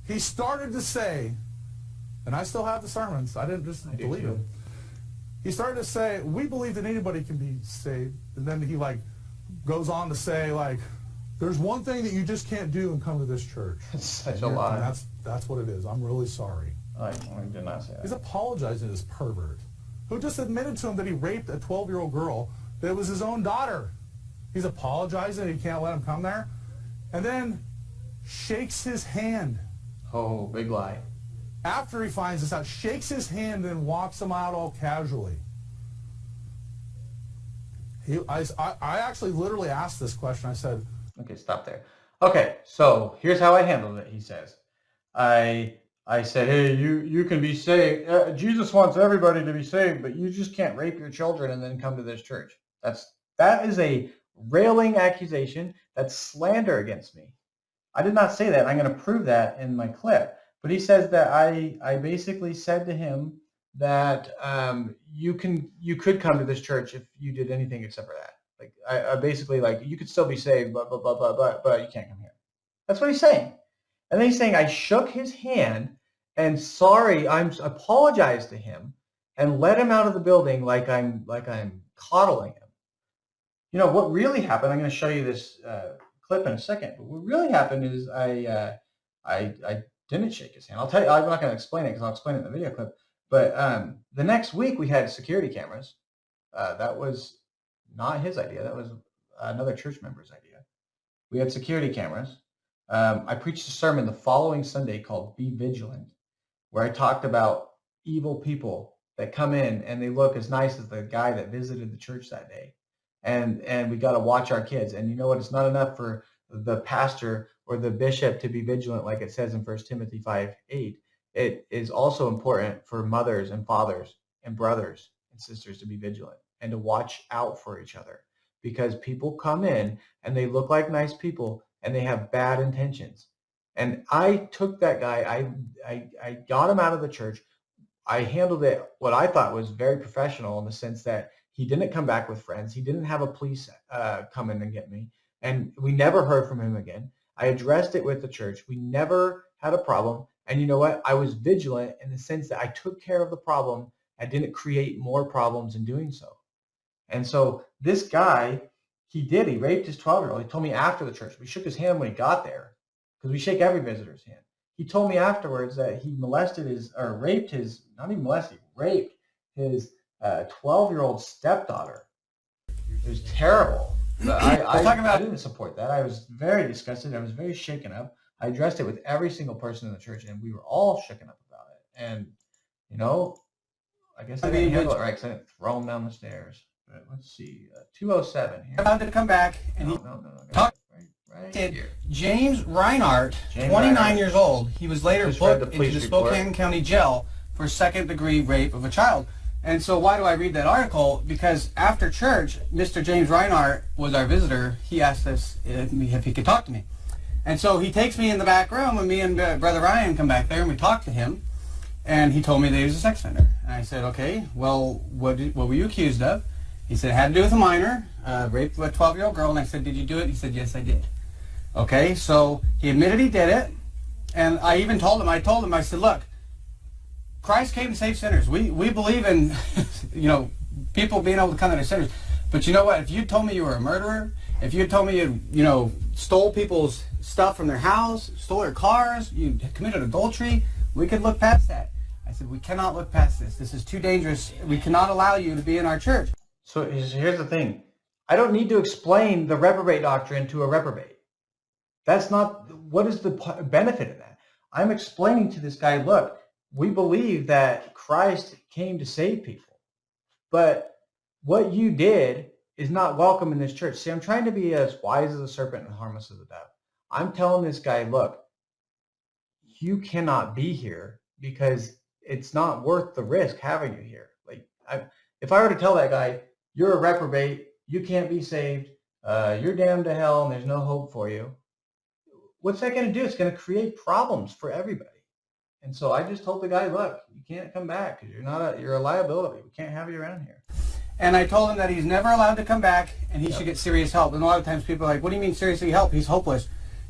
He started to say, and I still have the sermons. I didn't just believe it. He started to say, we believe that anybody can be saved. And then he goes on to say, there's one thing that you just can't do and come to this church. It's such a lie. That's what it is. I'm really sorry. I did not say that. He's apologizing to this pervert who just admitted to him that he raped a 12-year-old girl that was his own daughter. He's apologizing that he can't let him come there. And then shakes his hand. Oh, big lie. After he finds this out, shakes his hand and walks him out all casually. I actually literally asked this question. I said... Okay, stop there. Okay, so here's how I handled it, he says. I said, hey, you can be saved. Jesus wants everybody to be saved, but you just can't rape your children and then come to this church. That is a railing accusation. That's slander against me. I did not say that. I'm going to prove that in my clip. But he says that I basically said to him that you could come to this church if you did anything except for that. I basically you could still be saved, but you can't come here. That's what he's saying. And then he's saying I shook his hand and I apologized to him and let him out of the building like I'm coddling him. You know what really happened? I'm going to show you this clip in a second. But what really happened is I didn't shake his hand. I'll tell you. I'm not going to explain it because I'll explain it in the video clip. But the next week we had security cameras. That was not his idea. That was another church member's idea. We had security cameras. I preached a sermon the following Sunday called Be Vigilant, where I talked about evil people that come in and they look as nice as the guy that visited the church that day. And we got to watch our kids. And you know what? It's not enough for the pastor or the bishop to be vigilant like it says in 1 Timothy 5:8. It is also important for mothers and fathers and brothers and sisters to be vigilant and to watch out for each other, because people come in and they look like nice people and they have bad intentions. And I took that guy, I got him out of the church. I handled it what I thought was very professional in the sense that he didn't come back with friends. He didn't have a police come in and get me. And we never heard from him again. I addressed it with the church. We never had a problem. And you know what? I was vigilant in the sense that I took care of the problem. I didn't create more problems in doing so. And so this guy, he raped his 12-year-old. He told me after the church. We shook his hand when he got there because we shake every visitor's hand. He told me afterwards that he raped his 12-year-old stepdaughter. It was terrible. But I didn't support that. I was very disgusted. I was very shaken up. I addressed it with every single person in the church, and we were all shaken up about it. And, I guess I didn't handle it right because I didn't throw him down the stairs. But let's see, 207 here. Allowed to come back, and No. Right here. James Reinhardt, 29 years old. He was later booked into the Spokane County Jail for second-degree rape of a child. And so why do I read that article? Because after church, Mr. James Reinhardt was our visitor. He asked us if he could talk to me. And so he takes me in the back room, and me and Brother Ryan come back there, and we talk to him. And he told me that he was a sex offender. And I said, okay, well, what were you accused of? He said, it had to do with a minor, raped a 12-year-old girl. And I said, did you do it? He said, yes, I did. Okay, so he admitted he did it. And I even told him, I said, look, Christ came to save sinners. We believe in, people being able to come to sinners. But you know what? If you told me you were a murderer, if you told me you, stole people's stuff from their house, stole their cars, you committed adultery, we could look past that. I said, we cannot look past this. This is too dangerous. We cannot allow you to be in our church. So here's the thing. I don't need to explain the reprobate doctrine to a reprobate. That's not, what is the benefit of that? I'm explaining to this guy, look, we believe that Christ came to save people. But what you did is not welcome in this church. See, I'm trying to be as wise as a serpent and harmless as a dove. I'm telling this guy, look, you cannot be here because it's not worth the risk having you here. If I were to tell that guy, you're a reprobate, you can't be saved, you're damned to hell, and there's no hope for you, what's that going to do? It's going to create problems for everybody. And so I just told the guy, look, you can't come back because you're a liability. We can't have you around here. And I told him that he's never allowed to come back and he should get serious help. And a lot of times people are like, what do you mean seriously help? He's hopeless.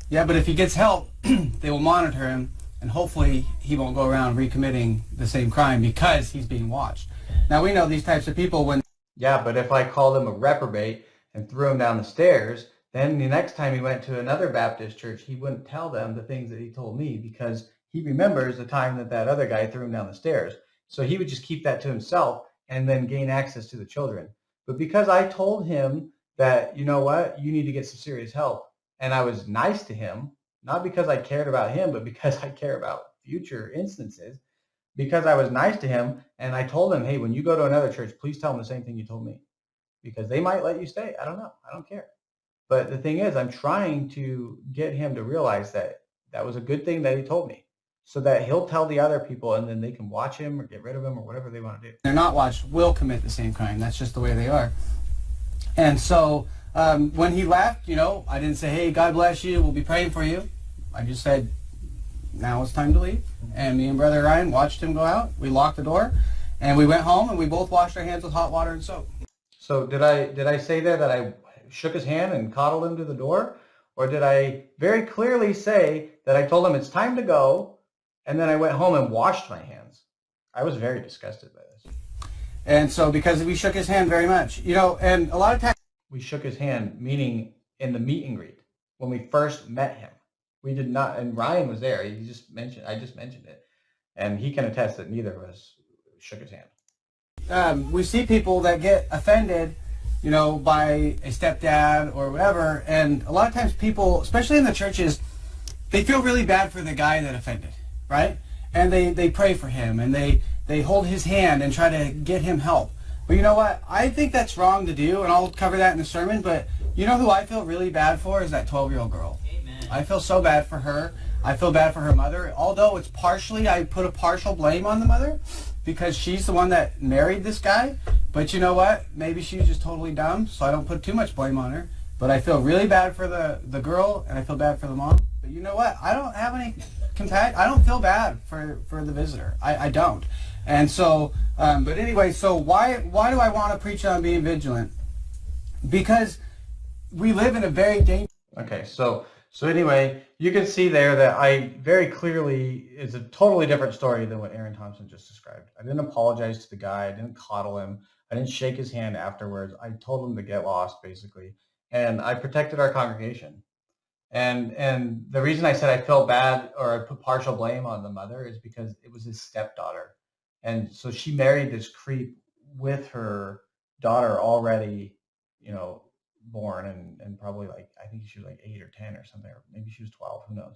Yeah, but if he gets help, they will monitor him, and hopefully he won't go around recommitting the same crime because he's being watched. Now, we know these types of people when... Yeah, but if I called him a reprobate and threw him down the stairs, then the next time he went to another Baptist church, he wouldn't tell them the things that he told me because he remembers the time that other guy threw him down the stairs. So he would just keep that to himself and then gain access to the children. But because I told him that, you know what, you need to get some serious help, and I was nice to him, not because I cared about him, but because I care about future instances, because I was nice to him, and I told him, hey, when you go to another church, please tell them the same thing you told me, because they might let you stay. I don't know. I don't care. But the thing is, I'm trying to get him to realize that that was a good thing that he told me, so that he'll tell the other people, and then they can watch him or get rid of him or whatever they want to do. They're not watched will commit the same crime. That's just the way they are. And so when he left, I didn't say, hey, God bless you, we'll be praying for you. I just said, now it's time to leave. And me and Brother Ryan watched him go out. We locked the door, and we went home, and we both washed our hands with hot water and soap. So did I say there that I shook his hand and coddled him to the door? Or did I very clearly say that I told him it's time to go, and then I went home and washed my hands? I was very disgusted by this. And so because we shook his hand very much, and a lot of times we shook his hand, meaning in the meet and greet, when we first met him. We did not, and Ryan was there. I just mentioned it. And he can attest that neither of us shook his hand. We see people that get offended by a stepdad or whatever. And a lot of times people, especially in the churches, they feel really bad for the guy that offended, right? And they pray for him, and they hold his hand and try to get him help. But you know what? I think that's wrong to do, and I'll cover that in the sermon. But you know who I feel really bad for is that 12-year-old girl. Amen. I feel so bad for her. I feel bad for her mother. Although it's I put a partial blame on the mother because she's the one that married this guy. But you know what? Maybe she's just totally dumb, so I don't put too much blame on her. But I feel really bad for the girl, and I feel bad for the mom. But you know what? I don't have any I don't feel bad for the visitor. I don't. And so, but anyway, so why do I want to preach on being vigilant? Because we live in a very dangerous... Okay, so anyway, you can see there that I very clearly, is a totally different story than what Aaron Thompson just described. I didn't apologize to the guy. I didn't coddle him. I didn't shake his hand afterwards. I told him to get lost, basically. And I protected our congregation. And the reason I said I felt bad or I put partial blame on the mother is because it was his stepdaughter. And so she married this creep with her daughter already, born and probably like, I think she was like 8 or 10 or something, or maybe she was 12, who knows.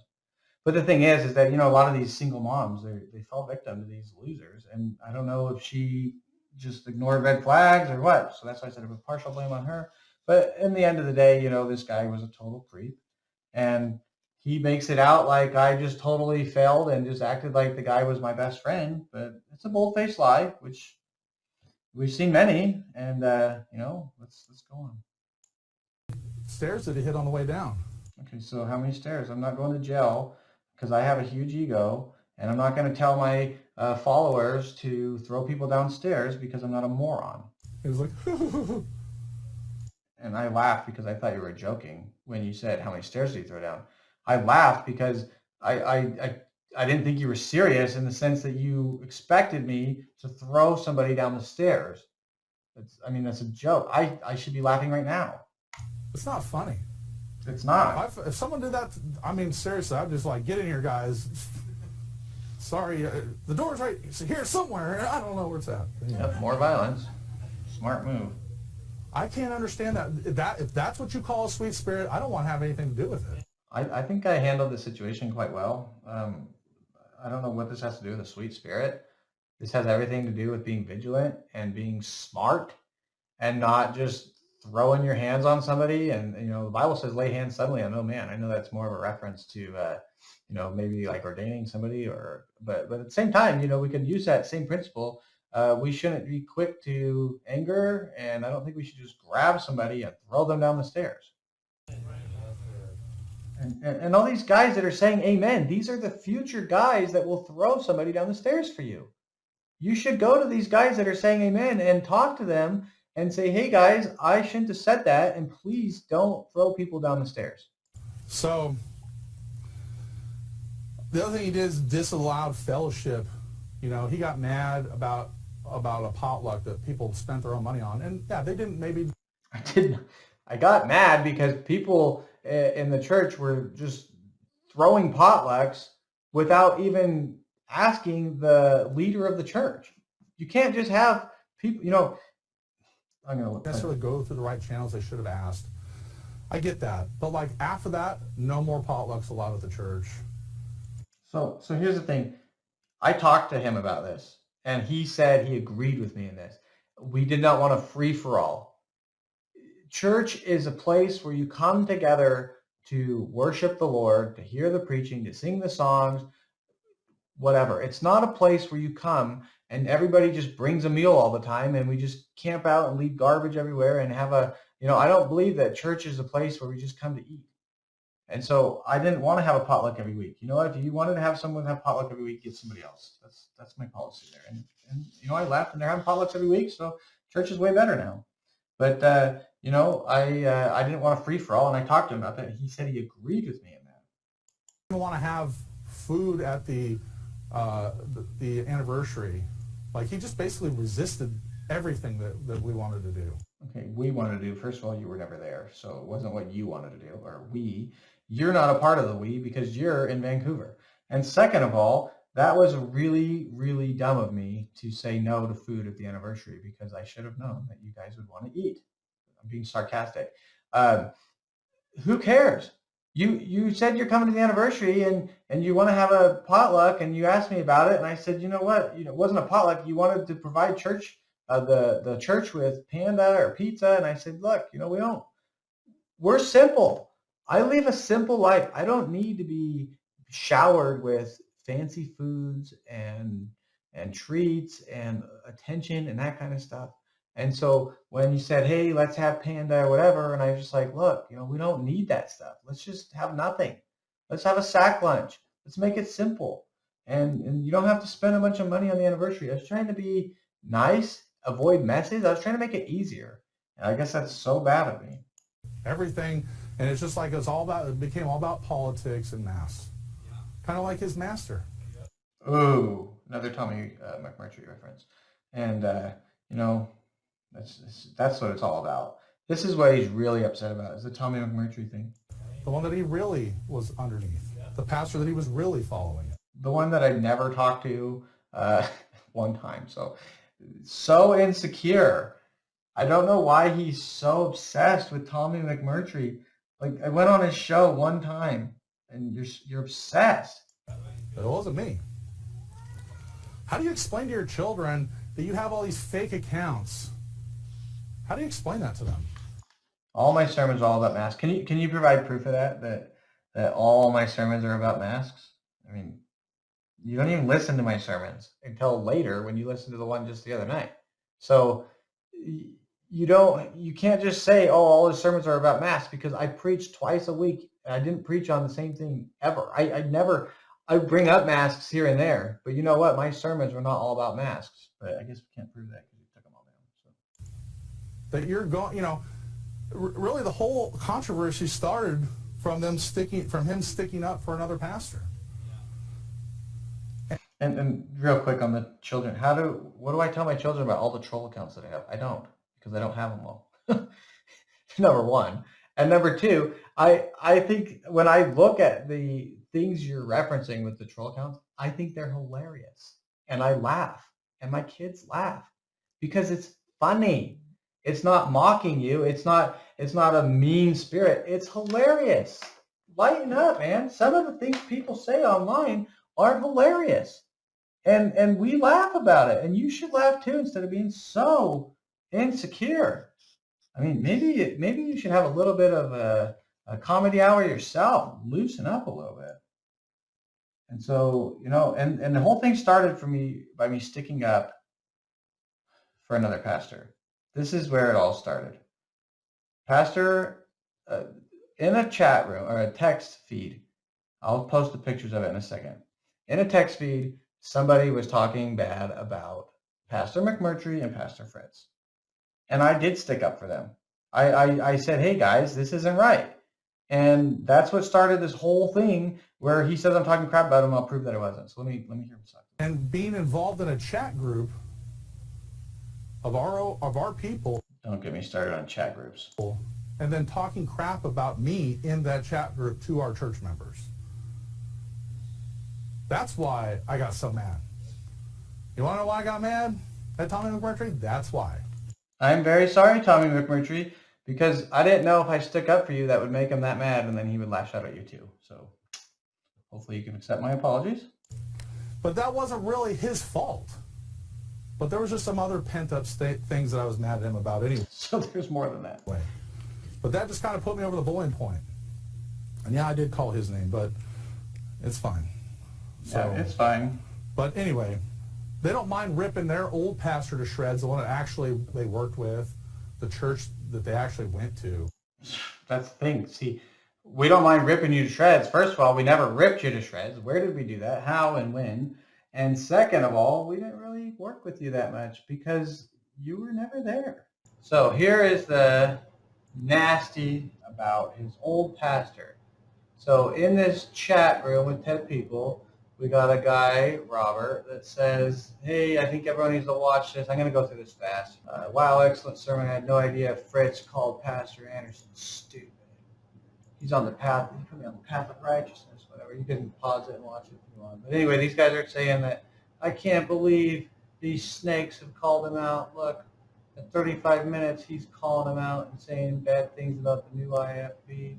But the thing is that, a lot of these single moms, they fall victim to these losers. And I don't know if she just ignored red flags or what. So that's why I said I put partial blame on her. But in the end of the day, this guy was a total creep. And he makes it out like I just totally failed and just acted like the guy was my best friend. But it's a bold-faced lie, which we've seen many. And, let's go on. Stairs that he hit on the way down. Okay, so how many stairs? I'm not going to jail because I have a huge ego. And I'm not going to tell my followers to throw people downstairs because I'm not a moron. He was like, And I laughed because I thought you were joking when you said, how many stairs did you throw down? I laughed because I didn't think you were serious in the sense that you expected me to throw somebody down the stairs. That's a joke. I should be laughing right now. it's not funny. It's not. If someone did that, seriously, I'd just like, get in here, guys. Sorry, the door's right here somewhere. I don't know where it's at. Yep, more violence. Smart move. I can't understand that. If that's what you call a sweet spirit, I don't want to have anything to do with it. I think I handled the situation quite well. I don't know what this has to do with a sweet spirit. This has everything to do with being vigilant and being smart and not just throwing your hands on somebody. And, the Bible says lay hands suddenly on no man. I know that's more of a reference to, maybe like ordaining somebody but at the same time, we could use that same principle. We shouldn't be quick to anger, and I don't think we should just grab somebody and throw them down the stairs. And all these guys that are saying amen, these are the future guys that will throw somebody down the stairs for you. You should go to these guys that are saying amen and talk to them and say, hey guys, I shouldn't have said that, and please don't throw people down the stairs. So the other thing he did is disallowed fellowship. He got mad about a potluck that people spent their own money on. And yeah, they didn't maybe. I got mad because people in the church were just throwing potlucks without even asking the leader of the church. You can't just have people, I'm going to necessarily go through the right channels they should have asked. I get that. But like after that, no more potlucks allowed at the church. So here's the thing. I talked to him about this, and he said he agreed with me in this. We did not want a free-for-all. Church is a place where you come together to worship the Lord, to hear the preaching, to sing the songs, whatever. It's not a place where you come and everybody just brings a meal all the time and we just camp out and leave garbage everywhere and have I don't believe that church is a place where we just come to eat. And so I didn't want to have a potluck every week. You know what? If you wanted to have someone have potluck every week, get somebody else. That's my policy there. And I left and they're having potlucks every week, so church is way better now. But I didn't want a free for all, and I talked to him about that. And he said he agreed with me in that. I didn't want to have food at the anniversary. Like he just basically resisted everything that we wanted to do. Okay, we wanted to do. First of all, you were never there, so it wasn't what you wanted to do, or we. You're not a part of the we because you're in Vancouver. And second of all, that was really, really dumb of me to say no to food at the anniversary because I should have known that you guys would want to eat. I'm being sarcastic. Who cares? You said you're coming to the anniversary and you want to have a potluck, and you asked me about it, and I said, you know what? It wasn't a potluck. You wanted to provide church, the church with panda or pizza, and I said, look, we're simple. I live a simple life. I don't need to be showered with fancy foods and treats and attention and that kind of stuff. And so when you said, hey, let's have panda or whatever, and I was just like, look, we don't need that stuff. Let's just have nothing. Let's have a sack lunch. Let's make it simple. And you don't have to spend a bunch of money on the anniversary. I was trying to be nice, avoid messes. I was trying to make it easier. And I guess that's so bad of me. Everything, and it's just like it became all about politics and mass. Yeah. Kind of like his master. Ooh, another Tommy McMurtry reference. And, That's what it's all about. This is what he's really upset about, is the Tommy McMurtry thing. The one that he really was underneath. The pastor that he was really following. The one that I never talked to one time. So insecure. I don't know why he's so obsessed with Tommy McMurtry. Like, I went on his show one time, and you're obsessed. But it wasn't me. How do you explain to your children that you have all these fake accounts? How do you explain that to them? All my sermons are all about masks. Can you provide proof of that all my sermons are about masks? I mean, you don't even listen to my sermons until later when you listen to the one just the other night. So you can't just say, oh, all his sermons are about masks, because I preach twice a week and I didn't preach on the same thing ever. I bring up masks here and there, but you know what? My sermons were not all about masks. But I guess we can't prove that because you took them all down. So. That you're going, really the whole controversy started from him sticking up for another pastor. And real quick on the children, what do I tell my children about all the troll accounts that I have? I don't, because I don't have them all. Number one. And number two, I think when I look at the things you're referencing with the troll accounts, I think they're hilarious. And I laugh. And my kids laugh. Because it's funny. It's not mocking you. It's not a mean spirit. It's hilarious. Lighten up, man. Some of the things people say online are hilarious. And we laugh about it. And you should laugh too, instead of being so insecure. I mean, maybe you should have a little bit of a comedy hour yourself. Loosen up a little bit. And so, and the whole thing started by me sticking up for another pastor. This is where it all started. Pastor, in a chat room or a text feed, I'll post the pictures of it in a second. In a text feed, somebody was talking bad about Pastor McMurtry and Pastor Fritz. And I did stick up for them. I said, hey guys, this isn't right. And that's what started this whole thing where he says I'm talking crap about him. I'll prove that I wasn't. So let me hear him talk. And being involved in a chat group of our people. Don't get me started on chat groups. And then talking crap about me in that chat group to our church members. That's why I got so mad. You want to know why I got mad at Tommy McMurtry? That's why. I'm very sorry, Tommy McMurtry, because I didn't know if I stuck up for you that would make him that mad, and then he would lash out at you too. So hopefully you can accept my apologies. But that wasn't really his fault. But there was just some other pent-up things that I was mad at him about anyway. So there's more than that. But that just kind of put me over the boiling point. And yeah, I did call his name, but it's fine. So, yeah, it's fine. But anyway, they don't mind ripping their old pastor to shreds, the one that actually they worked with, the church that they actually went to. That's the thing. See, we don't mind ripping you to shreds. First of all, we never ripped you to shreds. Where did we do that? How and when? And second of all, we didn't really work with you that much because you were never there. So here is the nasty about his old pastor. So in this chat room with 10 people, we got a guy, Robert, that says, hey, I think everyone needs to watch this. I'm going to go through this fast. Wow, excellent sermon. I had no idea Fritz called Pastor Anderson stupid. He's on the path. He put me on the path of righteousness. Whatever. You can pause it and watch it if you want. But anyway, these guys are saying that I can't believe these snakes have called him out. Look, at 35 minutes, he's calling them out and saying bad things about the new IFB.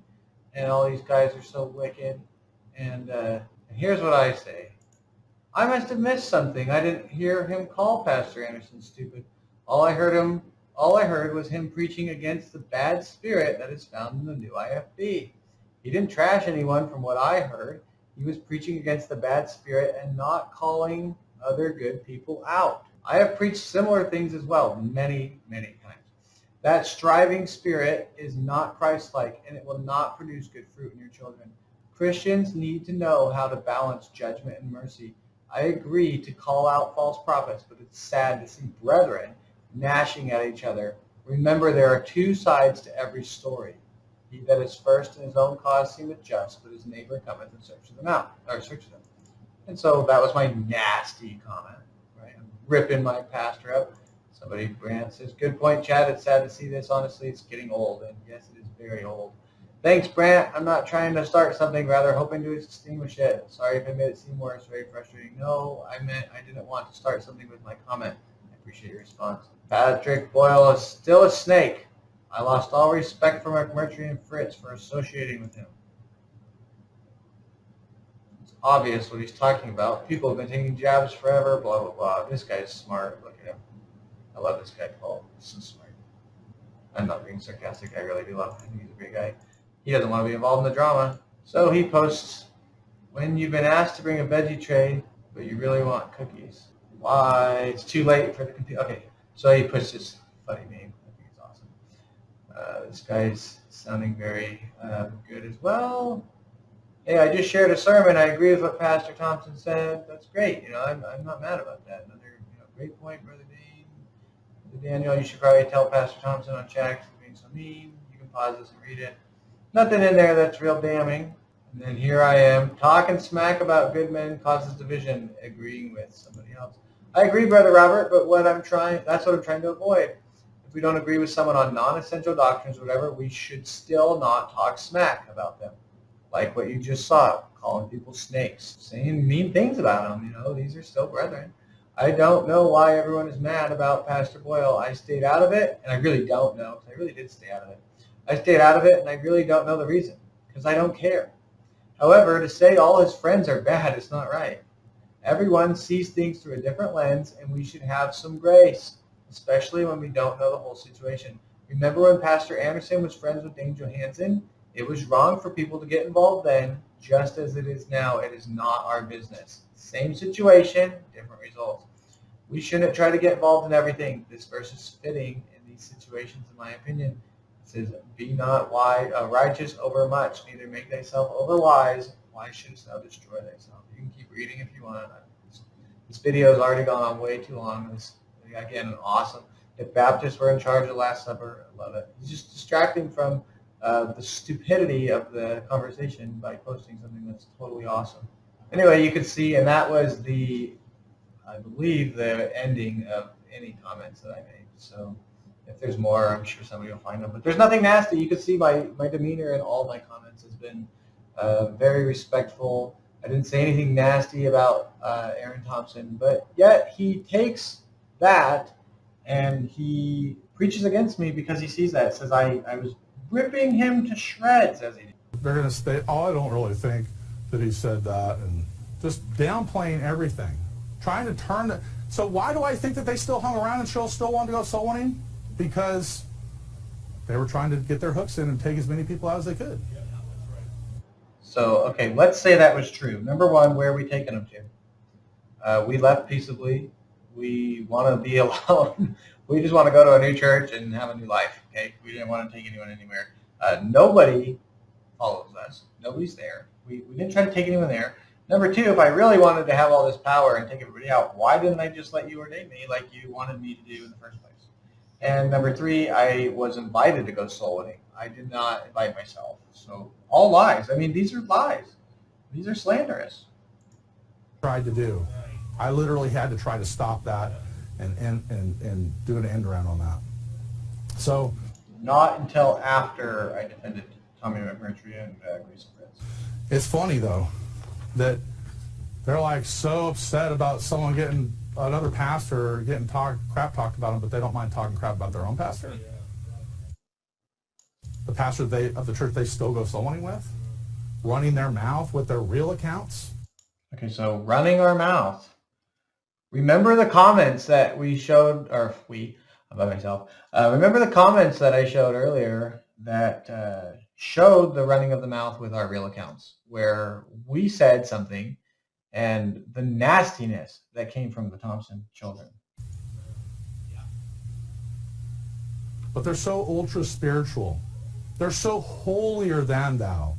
And all these guys are so wicked. And here's what I say. I must have missed something. I didn't hear him call Pastor Anderson stupid. All I heard was him preaching against the bad spirit that is found in the new IFB. He didn't trash anyone from what I heard. He was preaching against the bad spirit and not calling other good people out. I have preached similar things as well many, many times. That striving spirit is not Christ-like, and it will not produce good fruit in your children. Christians need to know how to balance judgment and mercy. I agree to call out false prophets, but it's sad to see brethren gnashing at each other. Remember, there are two sides to every story. He that is first in his own cause seemeth just, but his neighbor cometh and searches them. And so that was my nasty comment, right? I'm ripping my pastor up. Somebody, Brant says, good point, Chad. It's sad to see this. Honestly, it's getting old. And yes, it is very old. Thanks, Brant. I'm not trying to start something, rather hoping to extinguish it. Sorry if I made it seem worse. Very frustrating. No, I meant I didn't want to start something with my comment. I appreciate your response. Patrick Boyle is still a snake. I lost all respect for McMurtry and Fritz for associating with him. It's obvious what he's talking about. People have been taking jabs forever, blah, blah, blah. This guy's smart. Look at him. I love this guy, Paul. He's so smart. I'm not being sarcastic. I really do love him. He's a great guy. He doesn't want to be involved in the drama. So he posts, when you've been asked to bring a veggie tray, but you really want cookies. Why? It's too late for the computer. Okay, so he puts this funny meme. I think it's awesome. This guy's sounding very good as well. Hey, I just shared a sermon. I agree with what Pastor Thompson said. That's great. I'm not mad about that. Another great point, Brother Dean. Brother Daniel, you should probably tell Pastor Thompson on chat because he's being so mean. You can pause this and read it. Nothing in there that's real damning. And then here I am talking smack about good men causes division, agreeing with somebody else. I agree, Brother Robert, but that's what I'm trying to avoid. If we don't agree with someone on non-essential doctrines or whatever, we should still not talk smack about them. Like what you just saw, calling people snakes, saying mean things about them. These are still brethren. I don't know why everyone is mad about Pastor Boyle. I stayed out of it, and I really don't know, because I really did stay out of it. I stayed out of it, and I really don't know the reason, because I don't care. However, to say all his friends are bad is not right. Everyone sees things through a different lens, and we should have some grace, especially when we don't know the whole situation. Remember when Pastor Anderson was friends with Dane Johansen? It was wrong for people to get involved then, just as it is now. It is not our business. Same situation, different results. We shouldn't try to get involved in everything. This verse is fitting in these situations, in my opinion. It says, be not righteous over much, neither make thyself over wise. Why shouldst thou destroy thyself? You can keep reading if you want. This video has already gone on way too long. This, again, awesome. If Baptists were in charge of the Last Supper, I love it. It's just distracting from the stupidity of the conversation by posting something that's totally awesome. Anyway, you could see, and that was I believe, the ending of any comments that I made. So if there's more, I'm sure somebody will find them. But there's nothing nasty. You can see my demeanor in all my comments has been very respectful. I didn't say anything nasty about Aaron Thompson, but yet he takes that and he preaches against me because he sees that. Says I was ripping him to shreds, as he did. They're going to stay. Oh, I don't really think that he said that, and just downplaying everything, trying to turn it. So why do I think that they still hung around and still wanted to go soul winning? Because they were trying to get their hooks in and take as many people out as they could. So, okay, let's say that was true. Number one, where are we taking them to? We left peaceably. We want to be alone. We just want to go to a new church and have a new life, okay? We didn't want to take anyone anywhere. Nobody follows us. Nobody's there. We didn't try to take anyone there. Number two, if I really wanted to have all this power and take everybody out, why didn't I just let you ordain me like you wanted me to do in the first place? And number three, I was invited to go soul winning. I did not invite myself. So all lies. I mean, these are lies. These are slanderous. Tried to do. I literally had to try to stop that and do an end around on that. So not until after I defended Tommy McMurtry and Grace and Fritz. It's funny though that they're like so upset about someone getting another pastor getting crap talked about them, but they don't mind talking crap about their own pastor. The pastor of the church they still go soul winning with, running their mouth with their real accounts. Okay, so running our mouth. Remember the comments that we showed, or I'm by myself. Remember the comments that I showed earlier that showed the running of the mouth with our real accounts, where we said something and the nastiness that came from the Thompson children. But they're so ultra spiritual. They're so holier than thou.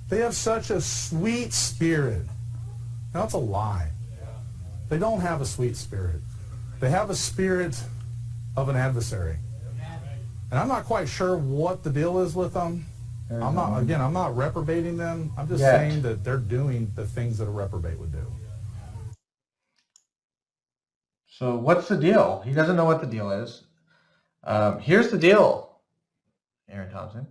They have such a sweet spirit. Now, that's a lie. They don't have a sweet spirit. They have a spirit of an adversary. And I'm not quite sure what the deal is with them. I'm not reprobating them. I'm just saying that they're doing the things that a reprobate would do. So what's the deal? He doesn't know what the deal is. Here's the deal, Aaron Thompson.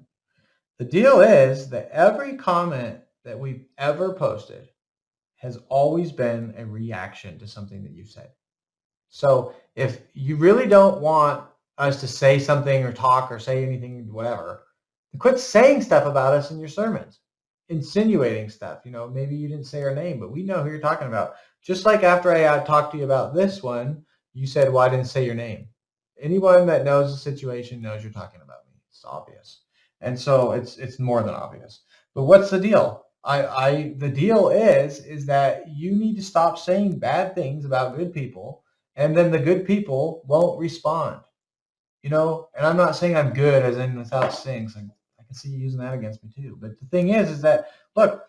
The deal is that every comment that we've ever posted has always been a reaction to something that you said. So if you really don't want us to say something or talk or say anything, whatever, quit saying stuff about us in your sermons, insinuating stuff. Maybe you didn't say our name, but we know who you're talking about. Just like after I talked to you about this one, you said, well, I didn't say your name. Anyone that knows the situation knows you're talking about me. It's obvious. And so it's more than obvious. But what's the deal? The deal is that you need to stop saying bad things about good people, and then the good people won't respond. And I'm not saying I'm good as in without sins. I can see you using that against me too. But the thing is that, look,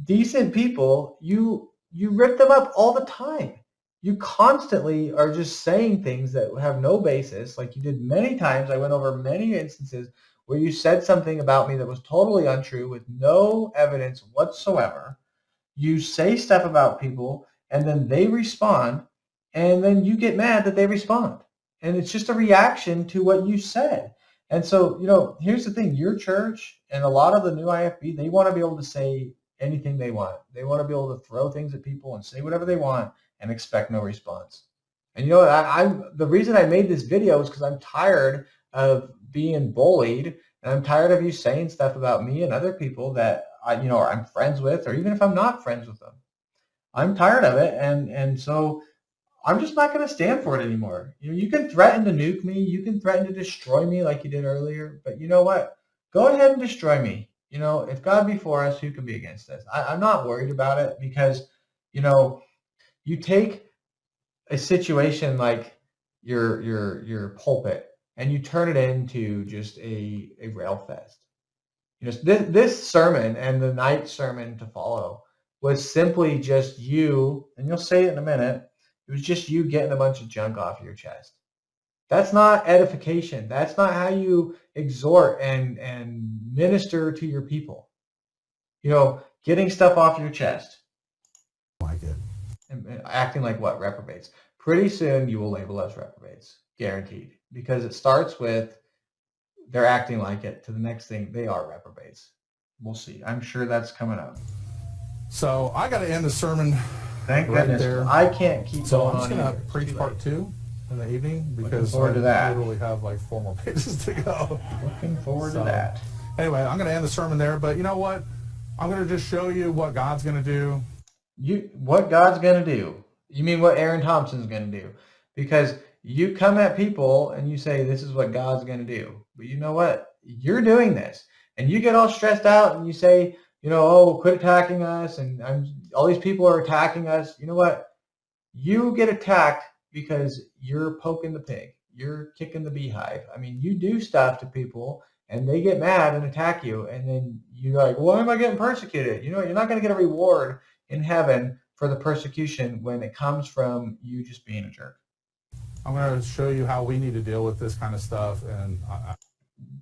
decent people, you rip them up all the time. You constantly are just saying things that have no basis, like you did many times. I went over many instances where you said something about me that was totally untrue with no evidence whatsoever. You say stuff about people, and then they respond, and then you get mad that they respond. And it's just a reaction to what you said. And so, here's the thing. Your church and a lot of the new IFB, they want to be able to say anything they want. They want to be able to throw things at people and say whatever they want and expect no response. And the reason I made this video is because I'm tired of being bullied, and I'm tired of you saying stuff about me and other people that I'm friends with, or even if I'm not friends with them. I'm tired of it, and so I'm just not going to stand for it anymore. You can threaten to nuke me, you can threaten to destroy me like you did earlier, but you know what? Go ahead and destroy me. If God be for us, who can be against us? I'm not worried about it because, you take a situation like your pulpit and you turn it into just a rail fest. This sermon and the night sermon to follow was simply just you, and you'll say it in a minute, it was just you getting a bunch of junk off your chest. That's not edification. That's not how you exhort and minister to your people. Getting stuff off your chest. Like it. And acting like what? Reprobates. Pretty soon you will label us reprobates. Guaranteed. Because it starts with they're acting like it to the next thing they are reprobates. We'll see. I'm sure that's coming up. So I got to end the sermon. Thank right goodness. there. I can't keep So going I'm just on. going to preach part 2 in the evening because forward to that. I literally have like 4 more pages to go. Looking forward to that. Anyway, I'm going to end the sermon there, but you know what? I'm going to just show you what God's going to do. What God's going to do? You mean what Aaron Thompson's going to do? Because you come at people and you say, this is what God's going to do. But you know what? You're doing this. And you get all stressed out and you say, oh, quit attacking us. And all these people are attacking us. You know what? You get attacked because you're poking the pig. You're kicking the beehive. I mean, you do stuff to people and they get mad and attack you. And then you're like, why am I getting persecuted? You're not going to get a reward in heaven for the persecution when it comes from you just being a jerk. I'm going to show you how we need to deal with this kind of stuff. And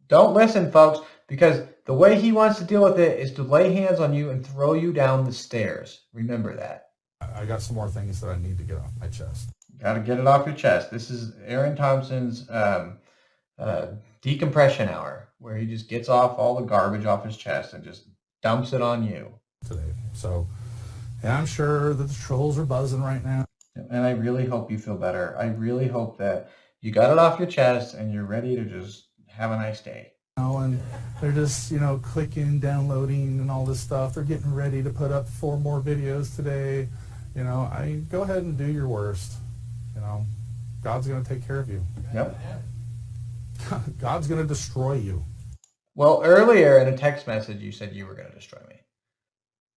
don't listen, folks, because the way he wants to deal with it is to lay hands on you and throw you down the stairs. Remember that. I got some more things that I need to get off my chest. Got to get it off your chest. This is Aaron Thompson's decompression hour, where he just gets off all the garbage off his chest and just dumps it on you. Today. So, and I'm sure that the trolls are buzzing right now. And I really hope you feel better. I really hope that you got it off your chest and you're ready to just have a nice day. And they're just, clicking, downloading, and all this stuff. They're getting ready to put up 4 more videos today. I go ahead and do your worst. God's going to take care of you. Yep. God's going to destroy you. Well, earlier in a text message, you said you were going to destroy me.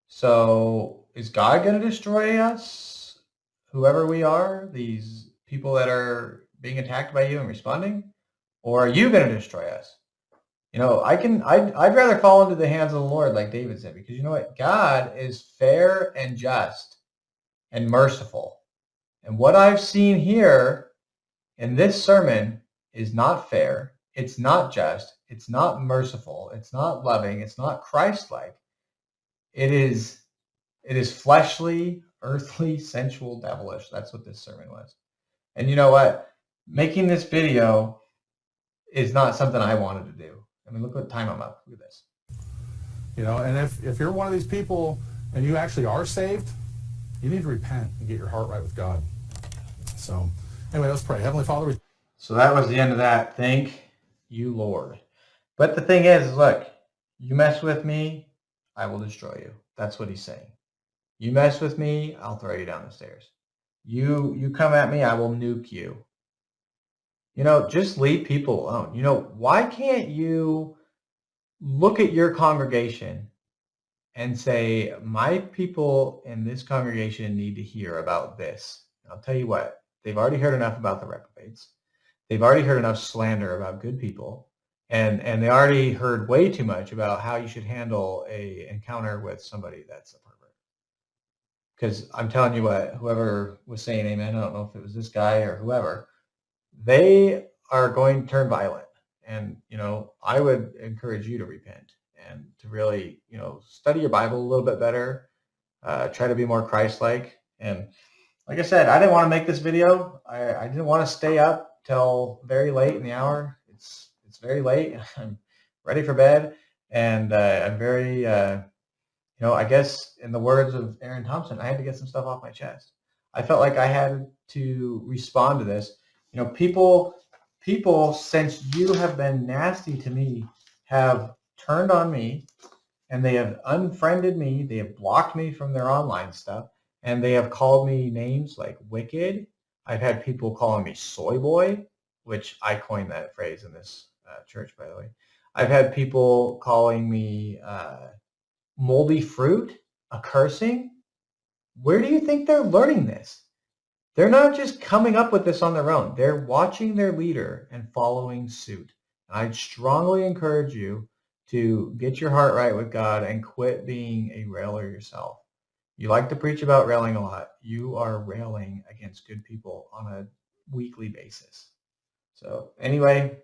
So is God going to destroy us? Whoever we are, these people that are being attacked by you and responding? Or are you going to destroy us? I'd rather fall into the hands of the Lord, like David said, because you know what? God is fair and just and merciful. And what I've seen here in this sermon is not fair. It's not just. It's not merciful. It's not loving. It's not Christ-like. It is fleshly, earthly, sensual, devilish. That's what this sermon was. And you know what? Making this video is not something I wanted to do. I mean, look what time I'm up. Look at this. You know, and if you're one of these people and you actually are saved, you need to repent and get your heart right with God. So anyway, let's pray. Heavenly Father, So that was the end of that. Thank you, Lord. But the thing is, look, you mess with me, I will destroy you. That's what he's saying. You mess with me, I'll throw you down the stairs. You come at me, I will nuke you. You know, just leave people alone. You know, why can't you look at your congregation and say, my people in this congregation need to hear about this? I'll tell you what, they've already heard enough about the reprobates. They've already heard enough slander about good people. And they already heard way too much about how you should handle a encounter with somebody that's a pervert. Because I'm telling you what, whoever was saying amen, I don't know if it was this guy or whoever, they are going to turn violent. And, you know, I would encourage you to repent and to really, you know, study your Bible a little bit better, try to be more Christ-like. And like I said, I didn't want to make this video. I didn't want to stay up till very late in the hour. It's very late. I'm ready for bed. And I'm very, you know, I guess in the words of Aaron Thompson, I had to get some stuff off my chest. I felt like I had to respond to this. You know, people, since you have been nasty to me, have turned on me, and they have unfriended me. They have blocked me from their online stuff, and they have called me names like wicked. I've had people calling me soy boy, which I coined that phrase in this church, by the way. I've had people calling me moldy fruit, a cursing. Where do you think they're learning this? They're not just coming up with this on their own. They're watching their leader and following suit. And I'd strongly encourage you to get your heart right with God and quit being a railer yourself. You like to preach about railing a lot. You are railing against good people on a weekly basis. So anyway,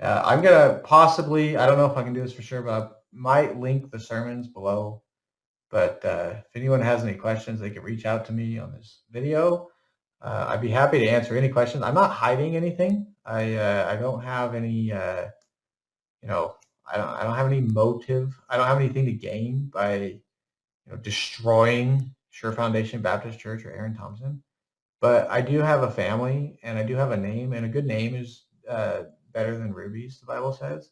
I'm going to possibly, I don't know if I can do this for sure, but I might link the sermons below. But if anyone has any questions, they can reach out to me on this video. I'd be happy to answer any questions. I'm not hiding anything. I don't have any, you know, I don't have any motive. I don't have anything to gain by, you know, destroying Sure Foundation Baptist Church or Aaron Thompson. But I do have a family, and I do have a name, and a good name is better than rubies, the Bible says.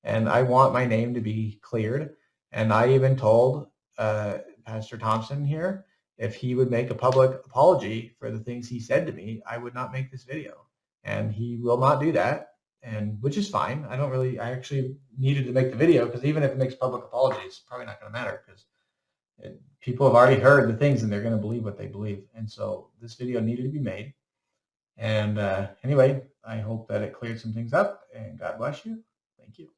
And I want my name to be cleared. And I even told Pastor Thompson here, if he would make a public apology for the things he said to me, I would not make this video. And he will not do that, and which is fine. I actually needed to make the video because even if it makes public apologies, it's probably not going to matter because people have already heard the things and they're going to believe what they believe. And so this video needed to be made. And anyway, I hope that it cleared some things up, and God bless you. Thank you.